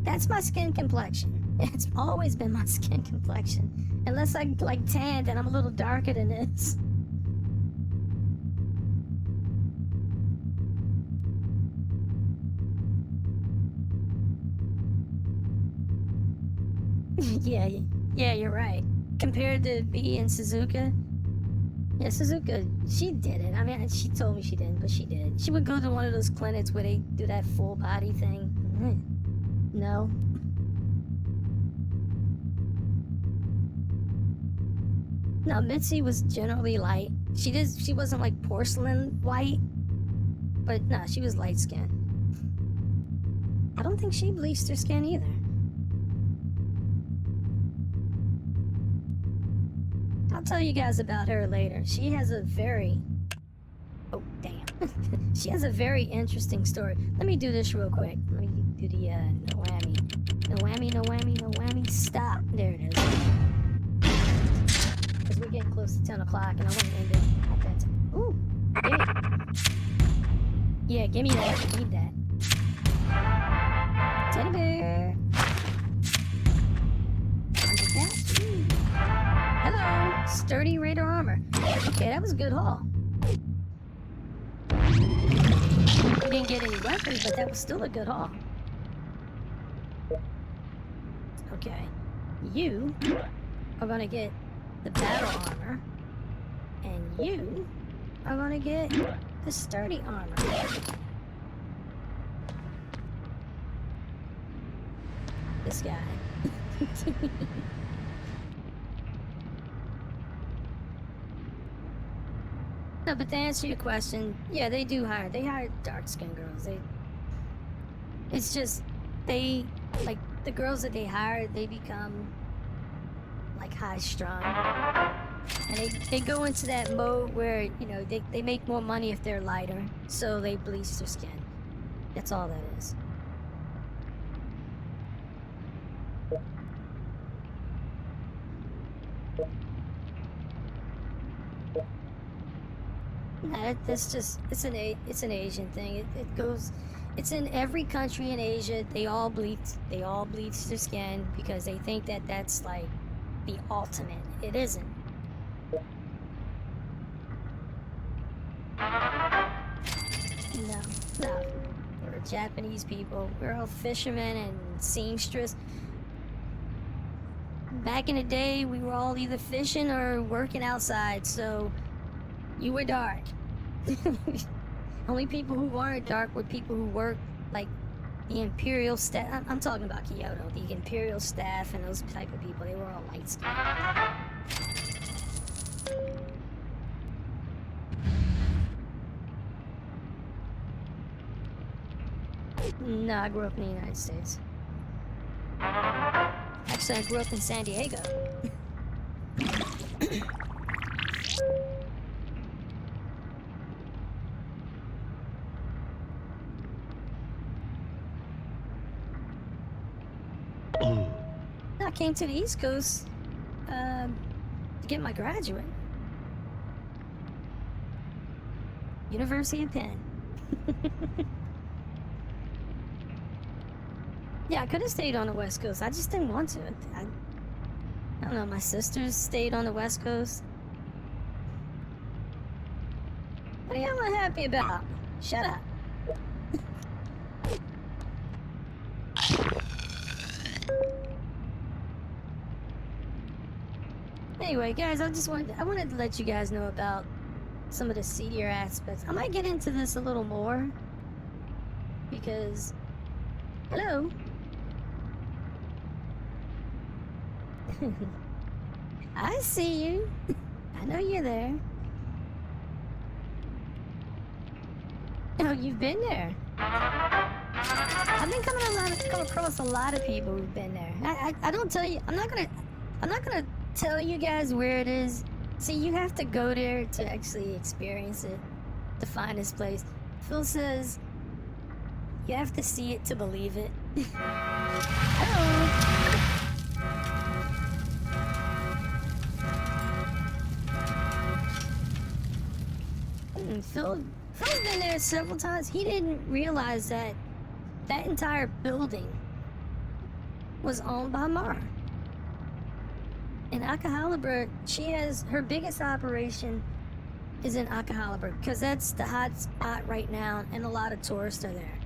That's my skin complexion. It's always been my skin complexion. Unless I like tan, then I'm a little darker than this. Yeah, you're right. Compared to me and Suzuka, yeah, Suzuka, she did it. I mean, she told me she didn't, but she did. She would go to one of those clinics where they do that full body thing. No. No, Mitzi was generally light. She wasn't like porcelain white, but no, she was light skinned. I don't think she bleached her skin either. I'll tell you guys about her later. She has a very... Oh, damn. She has a very interesting story. Let me do this real quick. Let me do do the no whammy. No whammy, no whammy, no whammy. Stop. There it is. Because we're getting close to 10 o'clock and I want to end it at that time. Ooh, gimme. Yeah, gimme that. I need that. Teddy bear. Hello. Sturdy radar armor. Okay, that was a good haul. We didn't get any weapons, but that was still a good haul. Okay. You are gonna get the battle armor. And you are gonna get the sturdy armor. This guy. No, but to answer your question, yeah, they do hire. They hire dark-skinned girls. It's just like the girls that they hire, they become like high-strung, and they go into that mode where they make more money if they're lighter, so they bleach their skin. That's all that is. Nah, that's just it's an Asian thing. It's in every country in Asia. They all bleach their skin because they think that that's like the ultimate. It isn't. No. We're Japanese people. We're all fishermen and seamstress. Back in the day, we were all either fishing or working outside, so you were dark. Only people who weren't dark were people who worked like the Imperial staff. I'm talking about Kyoto. The Imperial staff and those type of people. They were all light skinned. No, I grew up in the United States. Actually, I grew up in San Diego. I came to the East Coast to get my graduate. University of Penn. Yeah, I could have stayed on the West Coast. I just didn't want to. I don't know, my sisters stayed on the West Coast. What are y'all unhappy about? Shut up. Anyway, guys, I wanted to let you guys know about some of the seedier aspects. I might get into this a little more because, hello. I see you. I know you're there. Oh, you've been there. I've been come across a lot of people who've been there. I don't tell you. I'm not gonna tell you guys where it is. See, you have to go there to actually experience it, to find this place. Phil says you have to see it to believe it. Hello. Phil's been there several times. He didn't realize that entire building was owned by Mara. In Akahalabur, she has her biggest operation is in Akahalabur because that's the hot spot right now, and a lot of tourists are there.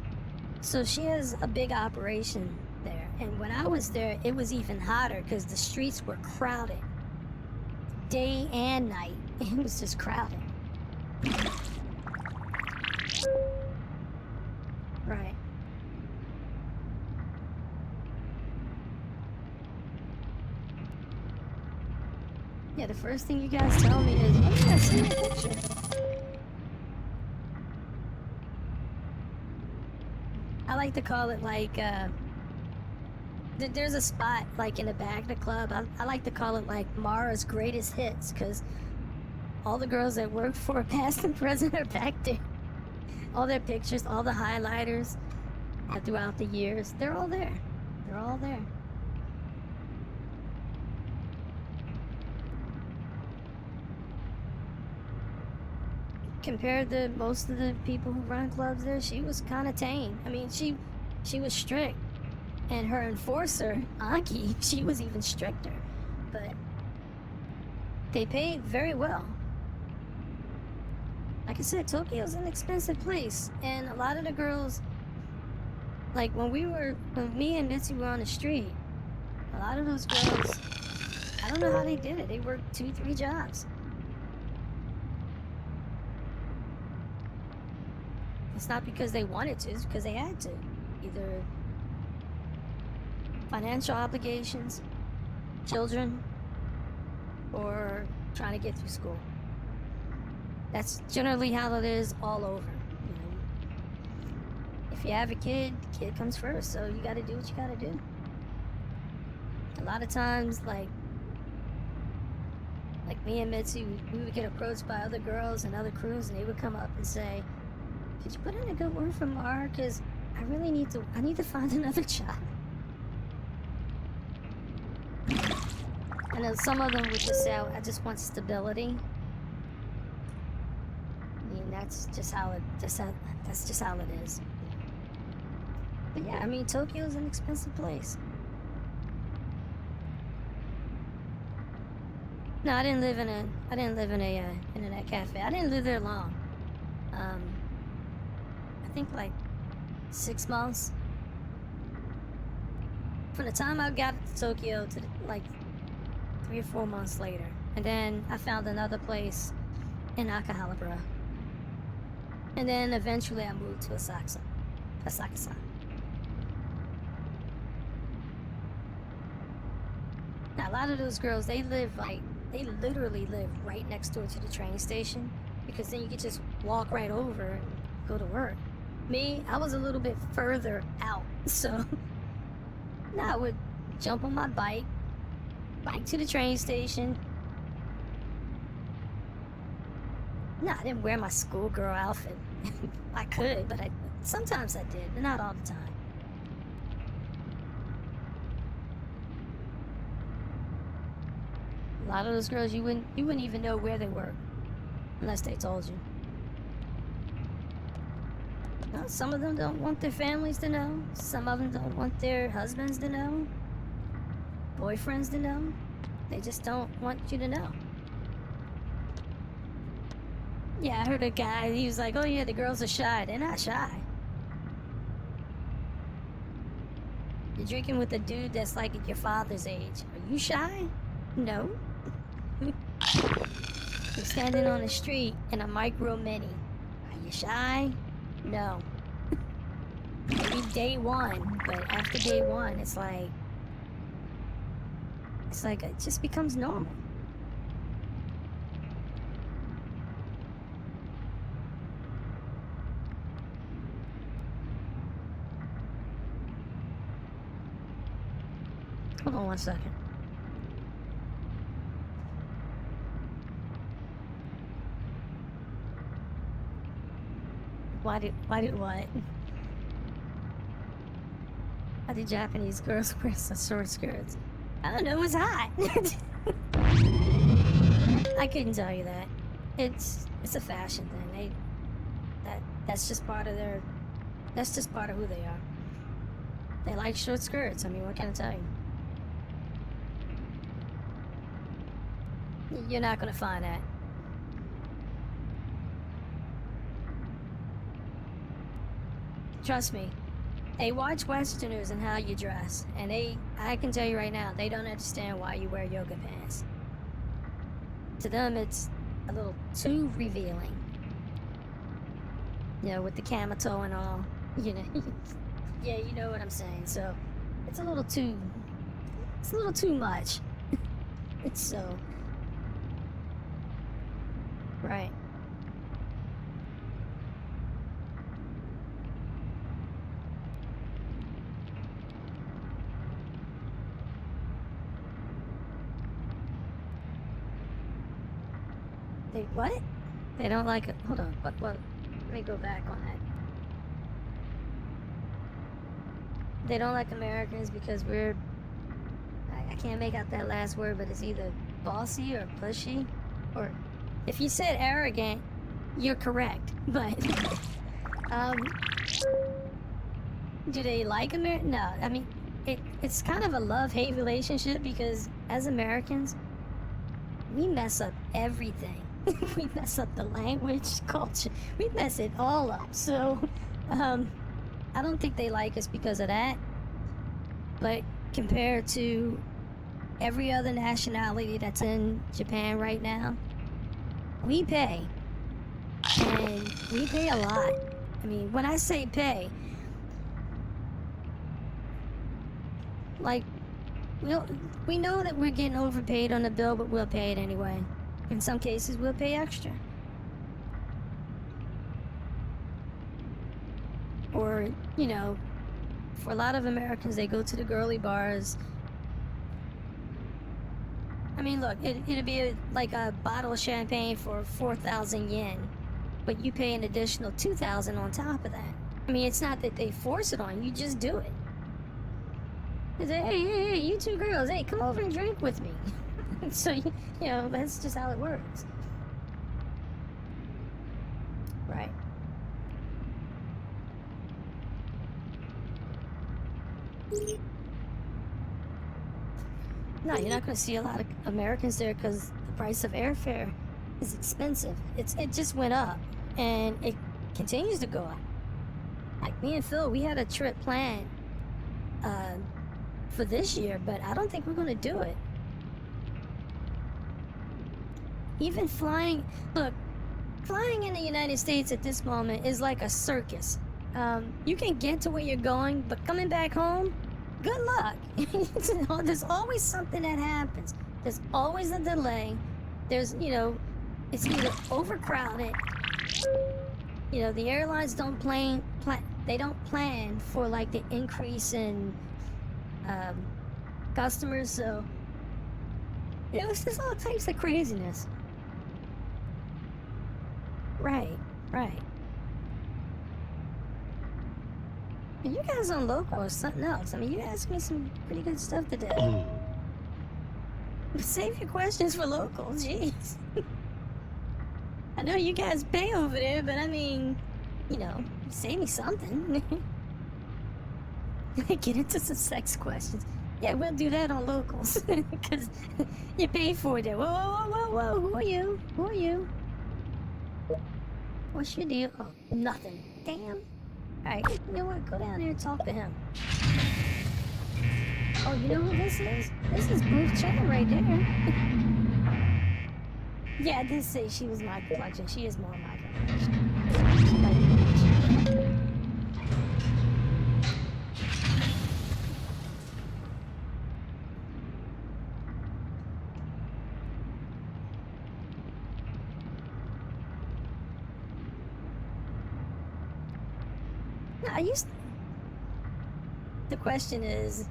So she has a big operation there. And when I was there, it was even hotter because the streets were crowded, day and night. It was just crowded. Right. Yeah, the first thing you guys tell me is, oh yeah, see my picture. I like to call it like, there's a spot like in the back of the club. I like to call it like Mara's greatest hits, because all the girls that work for past and present are back there. All their pictures, all the highlighters. and throughout the years, they're all there. They're all there. Compared to most of the people who run clubs there, she was kind of tame. I mean, she was strict, and her enforcer, Anki, she was even stricter. But they paid very well. Like I said, Tokyo's an expensive place, and a lot of the girls, like when me and Mitzi were on the street, a lot of those girls, I don't know how they did it. They worked 2-3 jobs. It's not because they wanted to, it's because they had to. Either financial obligations, children, or trying to get through school. That's generally how it is all over. You know? If you have a kid, the kid comes first, so you gotta do what you gotta do. A lot of times, like me and Mitzi, we would get approached by other girls and other crews, and they would come up and say, could you put in a good word for Mara? Because I really need to find another job. And then some of them would just say, I just want stability. I mean, that's just how it is. But yeah, I mean, Tokyo's an expensive place. No, I didn't live in a internet cafe. I didn't live there long. I think like 6 months. From the time I got to Tokyo to like 3 or 4 months later. And then I found another place in Akihabara. And then eventually I moved to Asakusa. Now a lot of those girls, they literally live right next door to the train station, because then you could just walk right over and go to work. Me, I was a little bit further out, so I would jump on my bike to the train station. No, I didn't wear my schoolgirl outfit. I could, but sometimes I did, but not all the time. A lot of those girls, you wouldn't even know where they were unless they told you. Well, some of them don't want their families to know. Some of them don't want their husbands to know, boyfriends to know. They just don't want you to know. Yeah, I heard a guy, he was like, oh yeah, the girls are shy. They're not shy. You're drinking with a dude that's like your father's age. Are you shy? No. You're standing on the street in a micro mini. Are you shy? No. Maybe day one, but after day one, it's like it just becomes normal. Hold on 1 second. Why did what? Why did Japanese girls wear such short skirts? I don't know, it was hot. I couldn't tell you that. It's a fashion thing. That's just part of who they are. They like short skirts. I mean, what can I tell you? You're not gonna find that. Trust me, they watch Westerners and how you dress, and I can tell you right now, they don't understand why you wear yoga pants. To them, it's a little too revealing. You know, with the camel toe and all, you know. Yeah, you know what I'm saying. So, it's a little too much. It's so. Right. They what? They don't like it. Hold on. What? Let me go back on that. They don't like Americans because we're... I can't make out that last word, but it's either bossy or pushy. Or if you said arrogant, you're correct. But, do they like America? No, I mean, it's kind of a love-hate relationship because as Americans, we mess up everything. We mess up the language, culture. We mess it all up. So, I don't think they like us because of that. But compared to every other nationality that's in Japan right now, we pay. And we pay a lot. I mean, when I say pay, like, we know that we're getting overpaid on the bill, but we'll pay it anyway. In some cases, we'll pay extra. Or, you know, for a lot of Americans, they go to the girly bars. I mean, look, it'd be like a bottle of champagne for 4,000 yen, but you pay an additional 2,000 on top of that. I mean, it's not that they force it on you, just do it. They say, hey, you two girls, hey, come over and drink with me. So, you know, that's just how it works. Right. No, you're not going to see a lot of Americans there because the price of airfare is expensive. It just went up, and it continues to go up. Like me and Phil, we had a trip planned for this year, but I don't think we're going to do it. Even flying, look, flying in the United States at this moment is like a circus. You can get to where you're going, but coming back home, good luck. There's always something that happens. There's always a delay. There's, you know, it's either overcrowded. You know, the airlines don't plan for like the increase in customers. So, you know, it's just all types of craziness. Right. And you guys on local or something else. I mean, you asked me some pretty good stuff today. Save your questions for local, jeez. I know you guys pay over there, but I mean, you know, save me something. Get into some sex questions. Yeah, we'll do that on locals. Because you pay for it. Whoa. Who are you? What's your deal? Oh, nothing. Damn. Alright, you know what? Go down there and talk to him. Oh, you know who this is? This is Booth Chan right there. Yeah, I did say she was my complexion. She is more my complexion. She might be rich. No, the question is,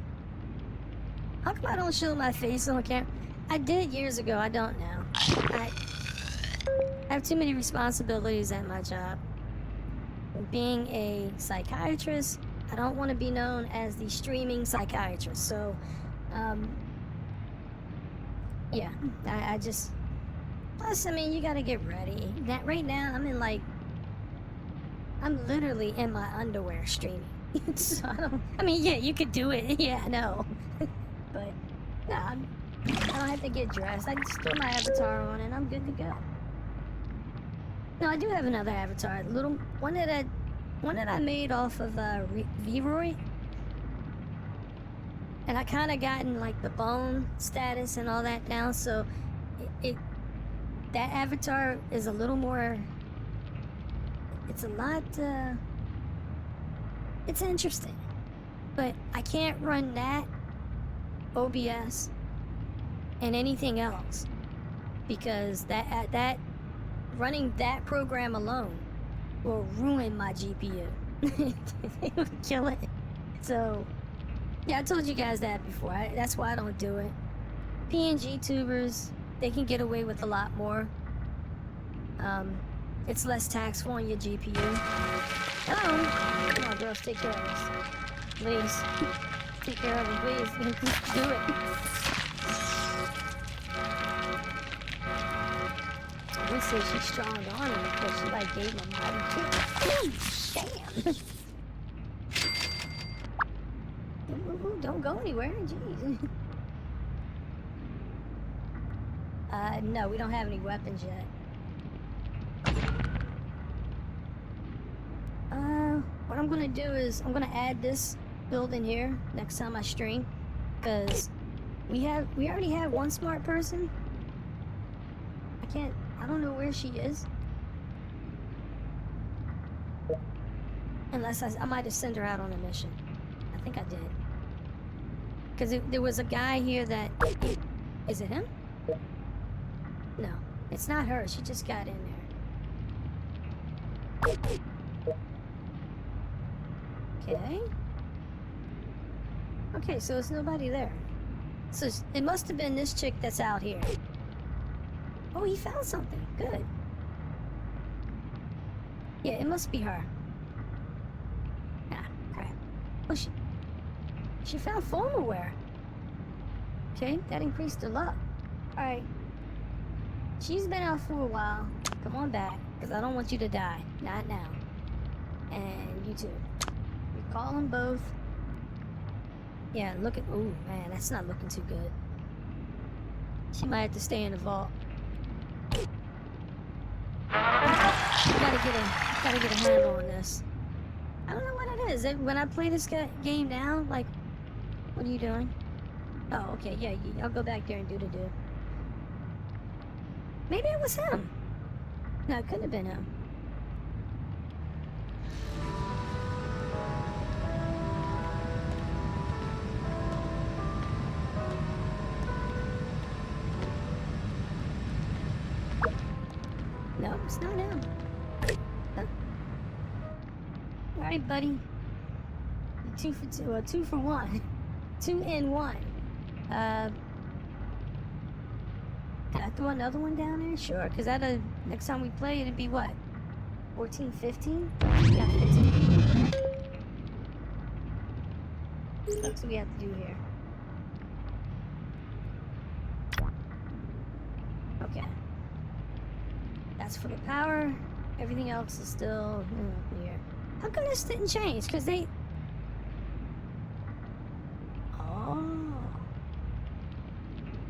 how come I don't show my face on camera? I did years ago, I don't now. I have too many responsibilities at my job. Being a psychiatrist, I don't want to be known as the streaming psychiatrist. So, yeah, I just... Plus, I mean, you gotta get ready. Right now, I'm literally in my underwear streaming. So I mean, yeah, you could do it. Yeah, I know. But, nah, I don't have to get dressed. I just throw my avatar on and I'm good to go. No, I do have another avatar. One that I made off of V-Roy. And I kind of gotten like the bone status and all that down. So that avatar is a little more... It's a lot, it's interesting, but I can't run that, OBS, and anything else, because running that program alone will ruin my GPU. It would kill it. So, yeah, I told you guys that before. That's why I don't do it. PNG tubers, they can get away with a lot more. It's less taxable on your GPU. Hello. Come on, girls, take care of this. Please. Take care of him, please. Just do it. I would say she's strong on him because she like gave him a mighty kick. Damn. Ooh, don't go anywhere. Jeez. No, we don't have any weapons yet. What I'm gonna do is I'm gonna add this building here next time I stream, because we already have one smart person. I don't know where she is. Unless I might have sent her out on a mission. I think I did. Because there was a guy here that... Is it him? No, it's not her. She just got in there. Okay. Okay, so there's nobody there. So it must have been this chick that's out here. Oh, he found something. Good. Yeah, it must be her. Ah, crap. Oh, she found formal wear. Okay, that increased her luck. Alright. She's been out for a while. Come on back, because I don't want you to die. Not now. And you too. Recall them both. Yeah, look at... Oh, man, that's not looking too good. She might have to stay in the vault. Gotta get a handle on this. I don't know what it is. When I play this game now, like... What are you doing? Oh, okay, yeah, I'll go back there and do the do. Maybe it was him. No, it couldn't have been him. No, it's not him. Huh? Alright, buddy. 2 for 2, well, 2 for 1. 2 in 1. Can I throw another one down there? Sure, because next time we play, it'd be what? 14, 15? Yeah, 15. That's what we have to do here. Okay. That's for the power. Everything else is still here. How come this didn't change? Because they...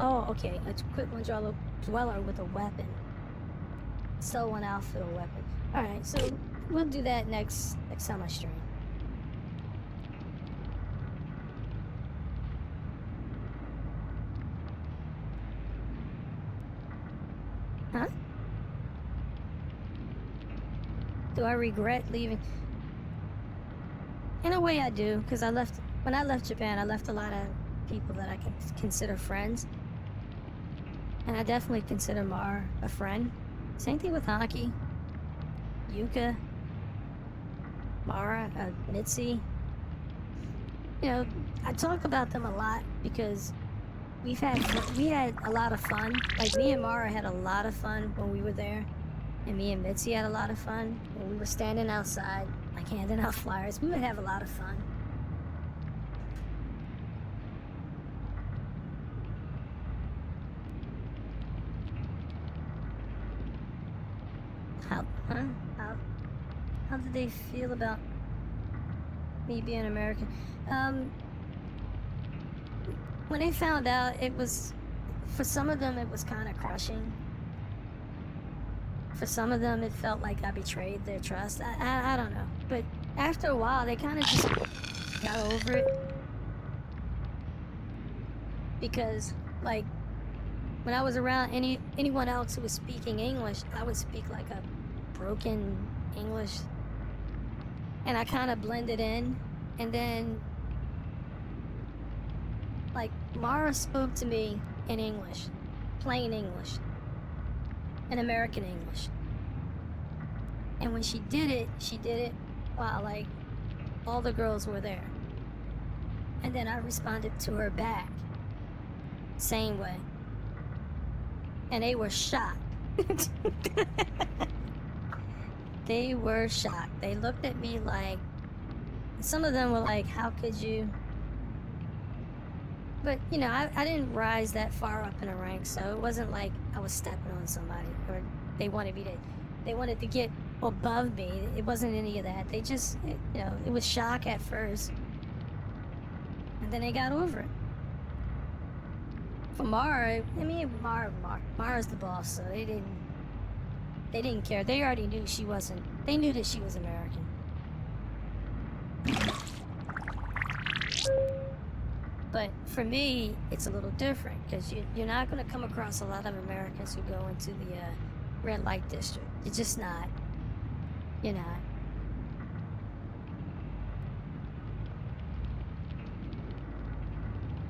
Oh, okay. Equip one dweller with a weapon. Sell one outfit or weapon. Alright, so we'll do that next time I stream. Huh? Do I regret leaving? In a way I do, because when I left Japan, I left a lot of people that I can consider friends. And I definitely consider Mar a friend. Same thing with Haki, Yuka, Mara, Mitzi. You know, I talk about them a lot because we had a lot of fun. Like, me and Mara had a lot of fun when we were there. And me and Mitzi had a lot of fun when we were standing outside, like handing out flyers. We would have a lot of fun. How did they feel about me being American? When they found out, for some of them it was kind of crushing. For some of them it felt like I betrayed their trust. I don't know. But after a while they kind of just got over it. Because, like, when I was around anyone else who was speaking English, I would speak like a broken English, and I kind of blended in. And then, like, Mara spoke to me in English, plain English, and American English. And when she did it while, like, all the girls were there. And then I responded to her back, same way. And they were shocked. They were shocked. They looked at me like Some of them were like, how could you? But, you know, I didn't rise that far up in the ranks, so it wasn't like I was stepping on somebody or they wanted me to, they wanted to get above me. It wasn't any of that. They just, you know, it was shock at first. And then they got over it. For Mara, I mean, Mara's the boss, so they didn't care. They already knew she wasn't, they knew that she was American. But for me, it's a little different because you're not going to come across a lot of Americans who go into the red light district. You're just not. You're not.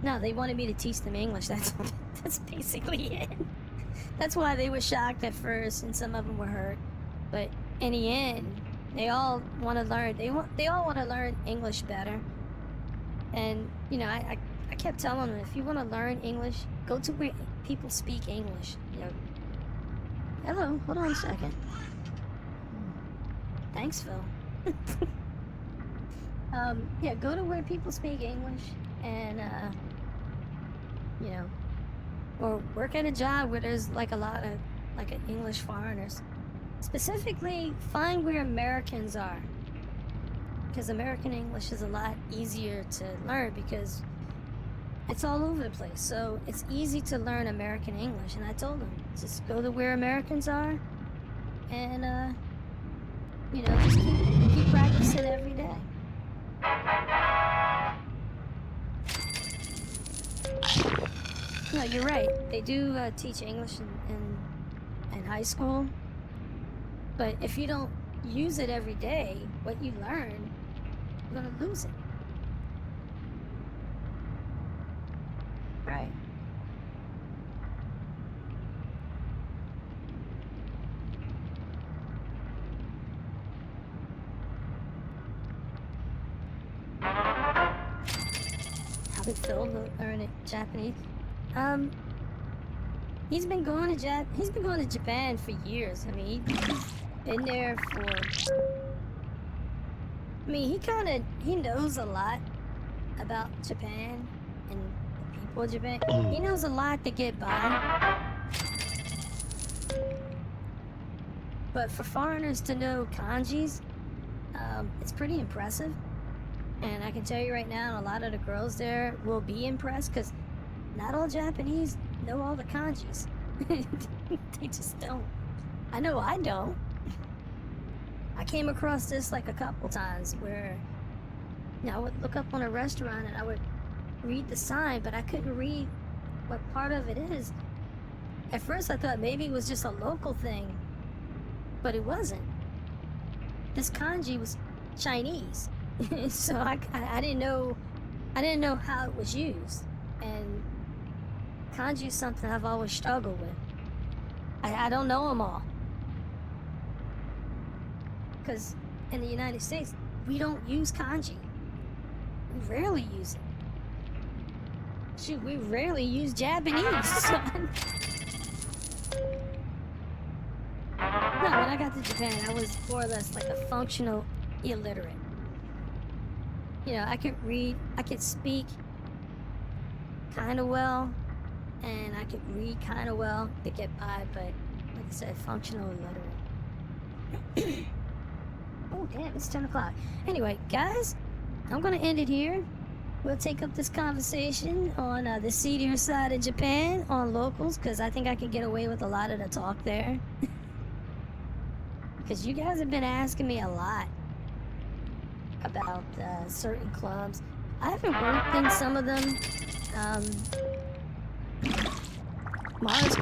No, they wanted me to teach them English. That's basically it. That's why they were shocked at first, and some of them were hurt. But in the end, they all want to learn. They all want to learn English better. And you know, I kept telling them, if you want to learn English, go to where people speak English. You know. Hello, hold on a second. Thanks, Phil. Yeah, go to where people speak English, and you know, or work at a job where there's like a lot of like English foreigners. Specifically, find where Americans are, because American English is a lot easier to learn because it's all over the place. So it's easy to learn American English, and I told them, just go to where Americans are, and you know, just keep practicing every day. No, you're right. They do teach English in high school, but if you don't use it every day, what you learn, you're gonna lose it. Right. How did Phil learn it Japanese? He's been going to Japan for years. I mean, he's been there for. I mean, he knows a lot about Japan and the people of Japan. He knows a lot to get by. But for foreigners to know kanjis, it's pretty impressive. And I can tell you right now, a lot of the girls there will be impressed because not all Japanese know all the kanjis. They just don't. I know I don't. I came across this like a couple times where, you know, I would look up on a restaurant and I would read the sign, but I couldn't read what part of it is. At first I thought maybe it was just a local thing, but it wasn't. This kanji was Chinese. So I didn't know how it was used, and kanji is something I've always struggled with. I don't know them all, because in the United States we don't use kanji. We rarely use it. Shoot, we rarely use Japanese. No, when I got to Japan, I was more or less like a functional illiterate. You know, I could read, I could speak kind of well, and I could read kind of well to get by, but like I said, functional illiterate. Oh, damn, it's 10 o'clock. Anyway, guys, I'm going to end it here. We'll take up this conversation on the seedier side of Japan, on locals, because I think I can get away with a lot of the talk there. Because you guys have been asking me a lot about certain clubs. I haven't worked in some of them. Mara's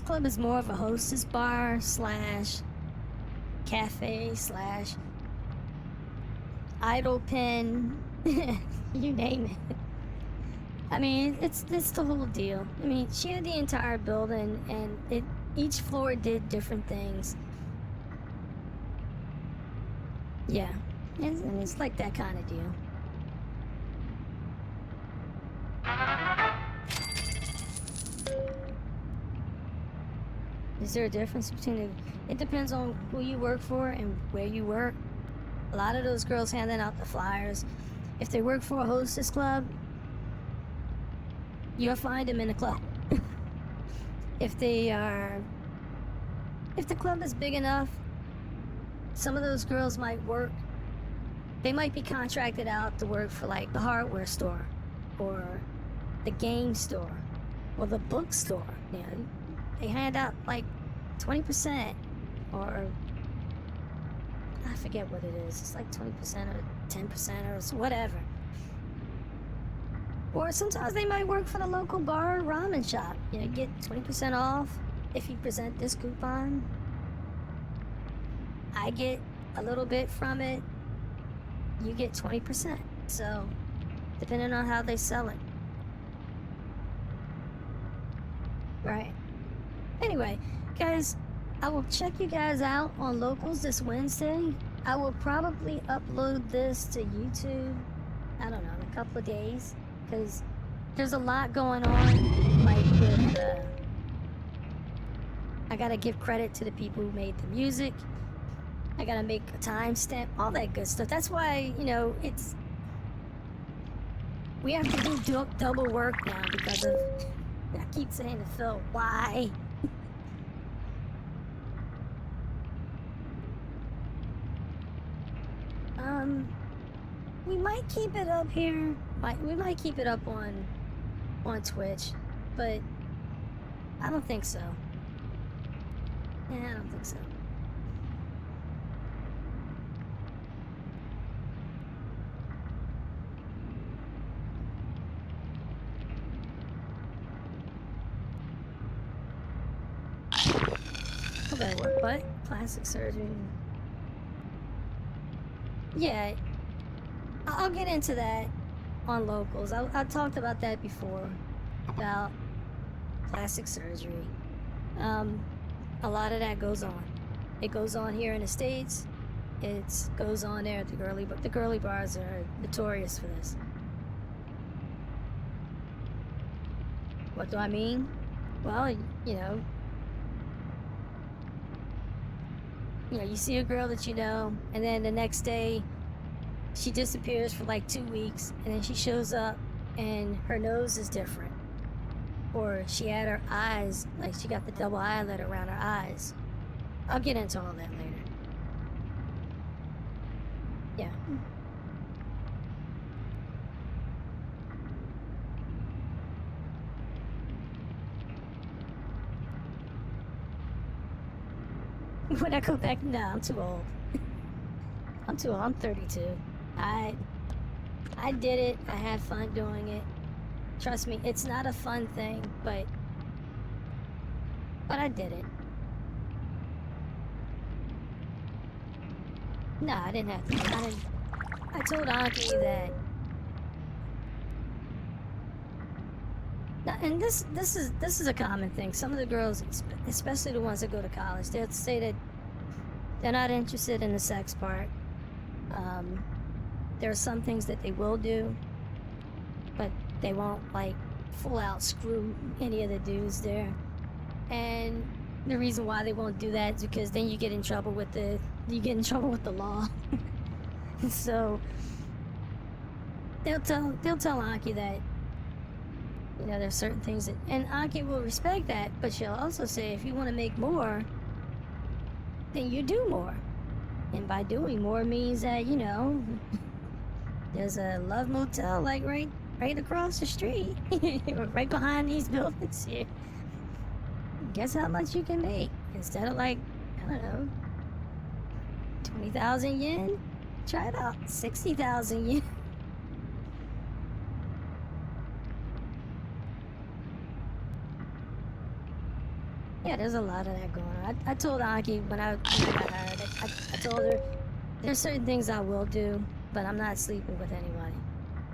Club is more of a hostess bar slash cafe slash idle pen. You name it. I mean, it's the whole deal. I mean, she had the entire building, and each floor did different things. Yeah, and it's like that kind of deal. Is there a difference between it depends on who you work for and where you work. A lot of those girls handing out the flyers, if they work for a hostess club, you'll find them in the club. if the club is big enough, some of those girls might work. They might be contracted out to work for like the hardware store, or the game store, or the bookstore. You know, they hand out like 20%, or I forget what it is. It's like 20% or 10% or whatever. Or sometimes they might work for the local bar or ramen shop. You know, get 20% off if you present this coupon. I get a little bit from it. You get 20%. So, depending on how they sell it. Right. Anyway, guys, I will check you guys out on Locals this Wednesday. I will probably upload this to YouTube, I don't know, in a couple of days. Because there's a lot going on, like with, I gotta give credit to the people who made the music. I gotta make a timestamp, all that good stuff. That's why, you know, we have to do double work now because of, I keep saying to Phil, why? We might keep it up here. We might keep it up on Twitch, but I don't think so. Yeah, I don't think so. Okay, what? Plastic surgery. Yeah, I'll get into that on Locals. I talked about that before, about plastic surgery. A lot of that goes on. It goes on here in the States. It goes on there at the girly bars are notorious for this. What do I mean? Well, you know, you see a girl that you know, and then the next day she disappears for like 2 weeks, and then she shows up and her nose is different. Or she had her eyes, like she got the double eyelid around her eyes. I'll get into all that later. Yeah. When I go back, no, I'm too old. I'm too old. I'm 32. I did it. I had fun doing it. Trust me, it's not a fun thing, but I did it. No, I didn't have to. I told Auntie that. And this is a common thing. Some of the girls, especially the ones that go to college, they'll say that they're not interested in the sex part. There are some things that they will do, but they won't like full out screw any of the dudes there. And the reason why they won't do that is because then you get in trouble with the law. So they'll tell Anki that, you know, there's certain things that, and Anki will respect that, but she'll also say if you want to make more, then you do more. And by doing more means that, you know, there's a Love Motel like right across the street, right behind these buildings here. Guess how much you can make instead of like, I don't know, 20,000 yen. Try it out, 60,000 yen. Yeah, there's a lot of that going on. I told Anki when I got hired, I told her there's certain things I will do, but I'm not sleeping with anybody.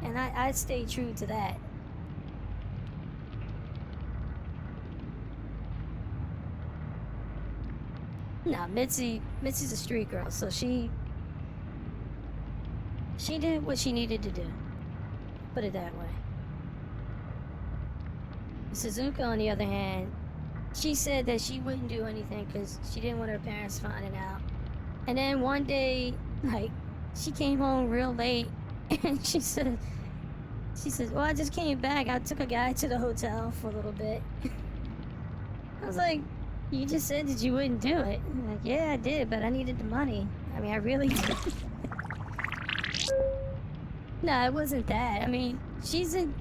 And I stay true to that. No, Mitzi's a street girl, so she did what she needed to do. Put it that way. Suzuka, on the other hand, she said that she wouldn't do anything because she didn't want her parents finding out. And then one day, like, she came home real late, and she said, well, I just came back. I took a guy to the hotel for a little bit. I was like, you just said that you wouldn't do it. I'm like, yeah, I did, but I needed the money. I mean, I really did. No, it wasn't that. I mean, she's the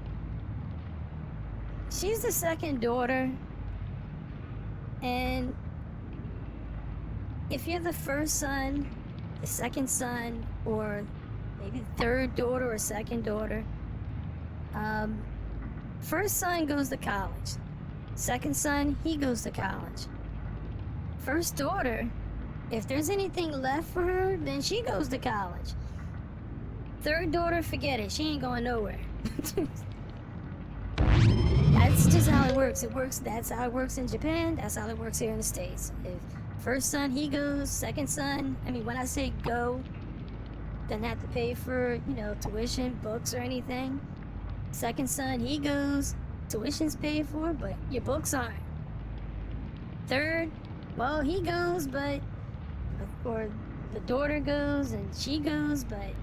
second daughter, and if you're the first son, the second son, or maybe third daughter or second daughter, first son goes to college. Second son, he goes to college. First daughter, if there's anything left for her, then she goes to college. Third daughter, forget it. She ain't going nowhere. That's just how it works. That's how it works in Japan. That's how it works here in the States. If first son, he goes. Second son, I mean, when I say go, doesn't have to pay for, tuition, books, or anything. Second son, he goes. Tuition's paid for, but your books aren't. Third, well, he goes, or the daughter goes and she goes, but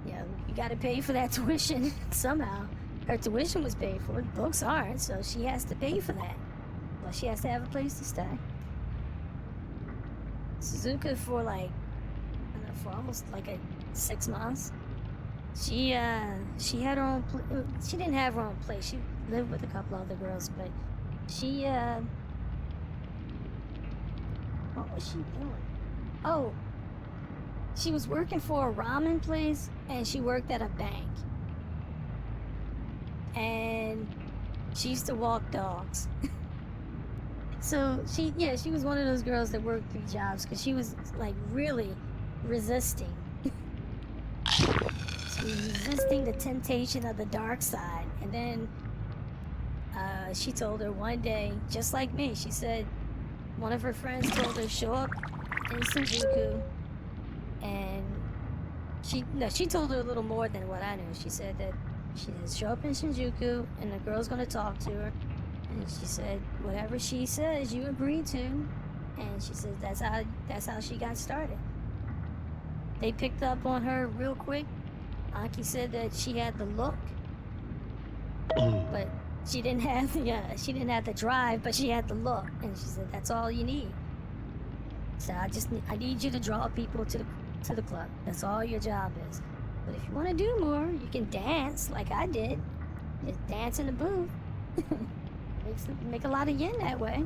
you got to pay for that tuition somehow. Her tuition was paid for, books aren't, so she has to pay for that. Well, she has to have a place to stay. Suzuka for for almost 6 months. She had her own. She didn't have her own place. She lived with a couple other girls, but she what was she doing? Oh, she was working for a ramen place, and she worked at a bank. And she used to walk dogs. So she was one of those girls that worked 3 jobs because she was really resisting. Resisting the temptation of the dark side. And then she told her one day, just like me, she said one of her friends told her show up in Shinjuku, and she told her a little more than what I knew. She said that she said show up in Shinjuku and the girl's gonna talk to her, and she said whatever she says you agree to, and she said that's how she got started. They picked up on her real quick. Anki said that she had the look, but she didn't have the drive, but she had the look, and she said that's all you need. So I need you to draw people to the club. That's all your job is. But if you want to do more, you can dance like I did. Just dance in the booth. Make a lot of yen that way.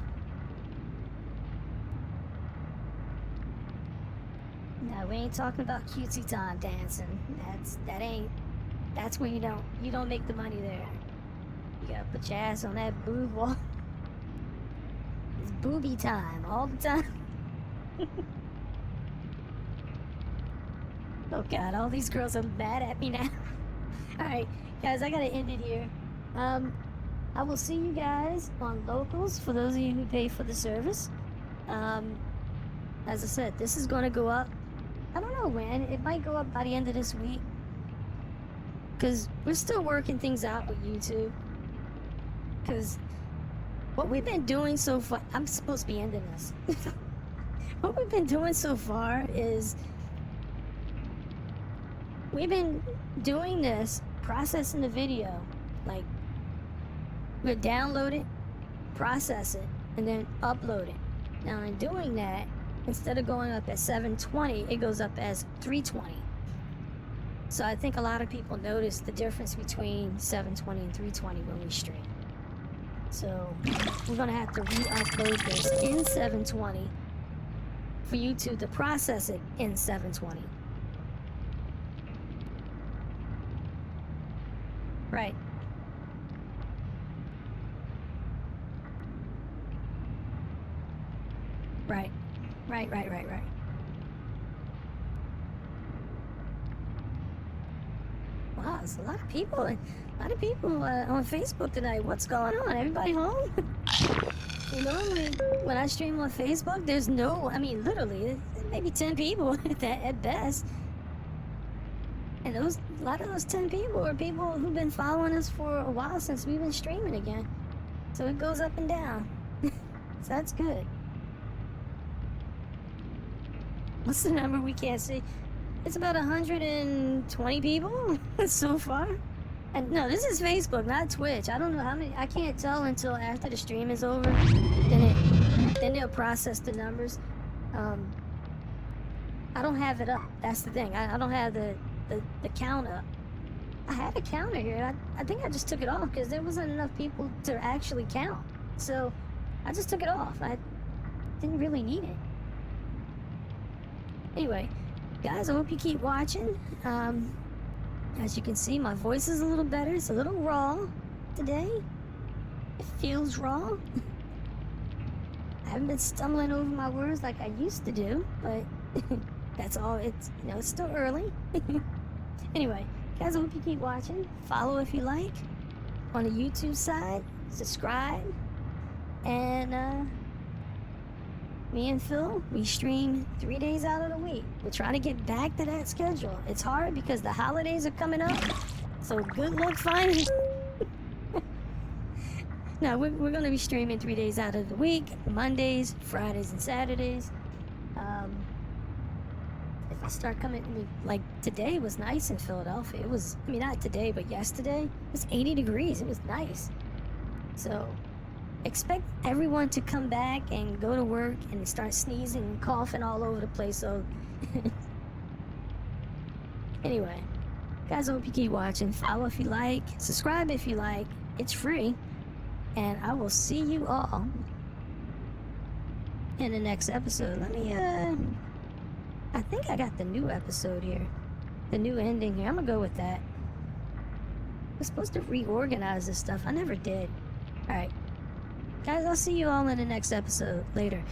No, we ain't talking about cutesy time dancing. That's where you don't make the money there. You gotta put your ass on that boob wall. It's booby time all the time. Oh god, all these girls are mad at me now. Alright, guys, I gotta end it here. I will see you guys on Locals for those of you who pay for the service. As I said, this is gonna go up. I don't know when. It might go up by the end of this week. Because we're still working things out with YouTube. Because what we've been doing so far... I'm supposed to be ending this. What we've been doing so far is... we've been doing this, processing the video. We download it, process it, and then upload it. Now in doing that, instead of going up at 720, it goes up as 320. So I think a lot of people notice the difference between 720 and 320 when we stream. So we're gonna have to re-upload this in 720 for YouTube to process it in 720. Right. Right. Wow, there's a lot of people on Facebook tonight. What's going on? Everybody home? Normally, when I stream on Facebook, there's literally, maybe 10 people at best. And a lot of those 10 people are people who've been following us for a while since we've been streaming again. So it goes up and down. So that's good. What's the number we can't see? It's about 120 people so far. And no, this is Facebook, not Twitch. I don't know how many. I can't tell until after the stream is over. Then they'll process the numbers. I don't have it up. That's the thing. I don't have the count up. I had a counter here. I think I just took it off because there wasn't enough people to actually count. So I just took it off. I didn't really need it. Anyway, guys, I hope you keep watching. As you can see, my voice is a little better. It's a little raw today. It feels raw. I haven't been stumbling over my words like I used to do, but that's all. It's still early. Anyway, guys, I hope you keep watching. Follow if you like on the YouTube side. Subscribe. And me and Phil, we stream 3 days out of the week. We're trying to get back to that schedule. It's hard because the holidays are coming up. So good luck finding. No, we're going to be streaming 3 days out of the week. Mondays, Fridays, and Saturdays. If I start coming, like today was nice in Philadelphia. It was, not today, but yesterday. It was 80 degrees. It was nice. So expect everyone to come back and go to work and start sneezing and coughing all over the place. So anyway, guys, I hope you keep watching. Follow if you like. Subscribe if you like. It's free. And I will see you all in the next episode. Let me, I think I got the new episode here. The new ending here. I'm gonna go with that. I'm supposed to reorganize this stuff. I never did. Alright. Guys, I'll see you all in the next episode later.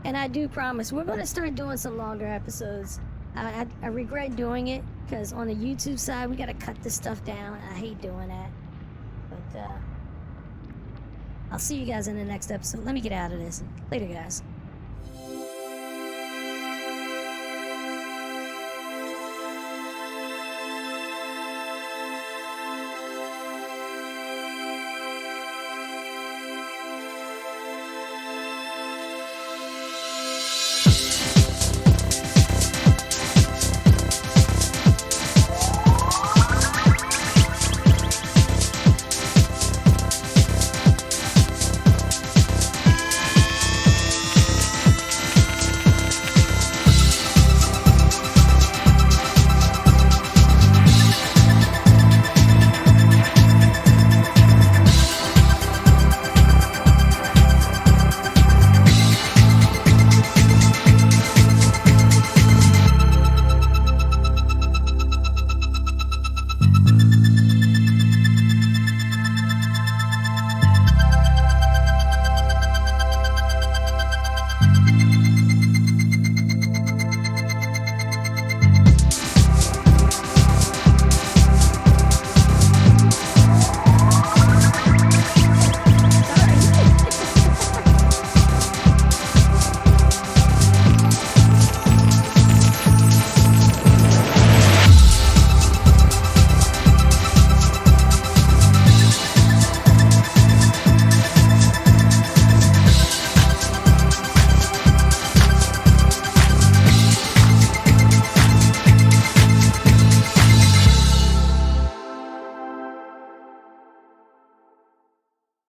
And I do promise, we're going to start doing some longer episodes. I regret doing it, because on the YouTube side, we got to cut this stuff down. I hate doing that. But, I'll see you guys in the next episode. Let me get out of this. Later, guys.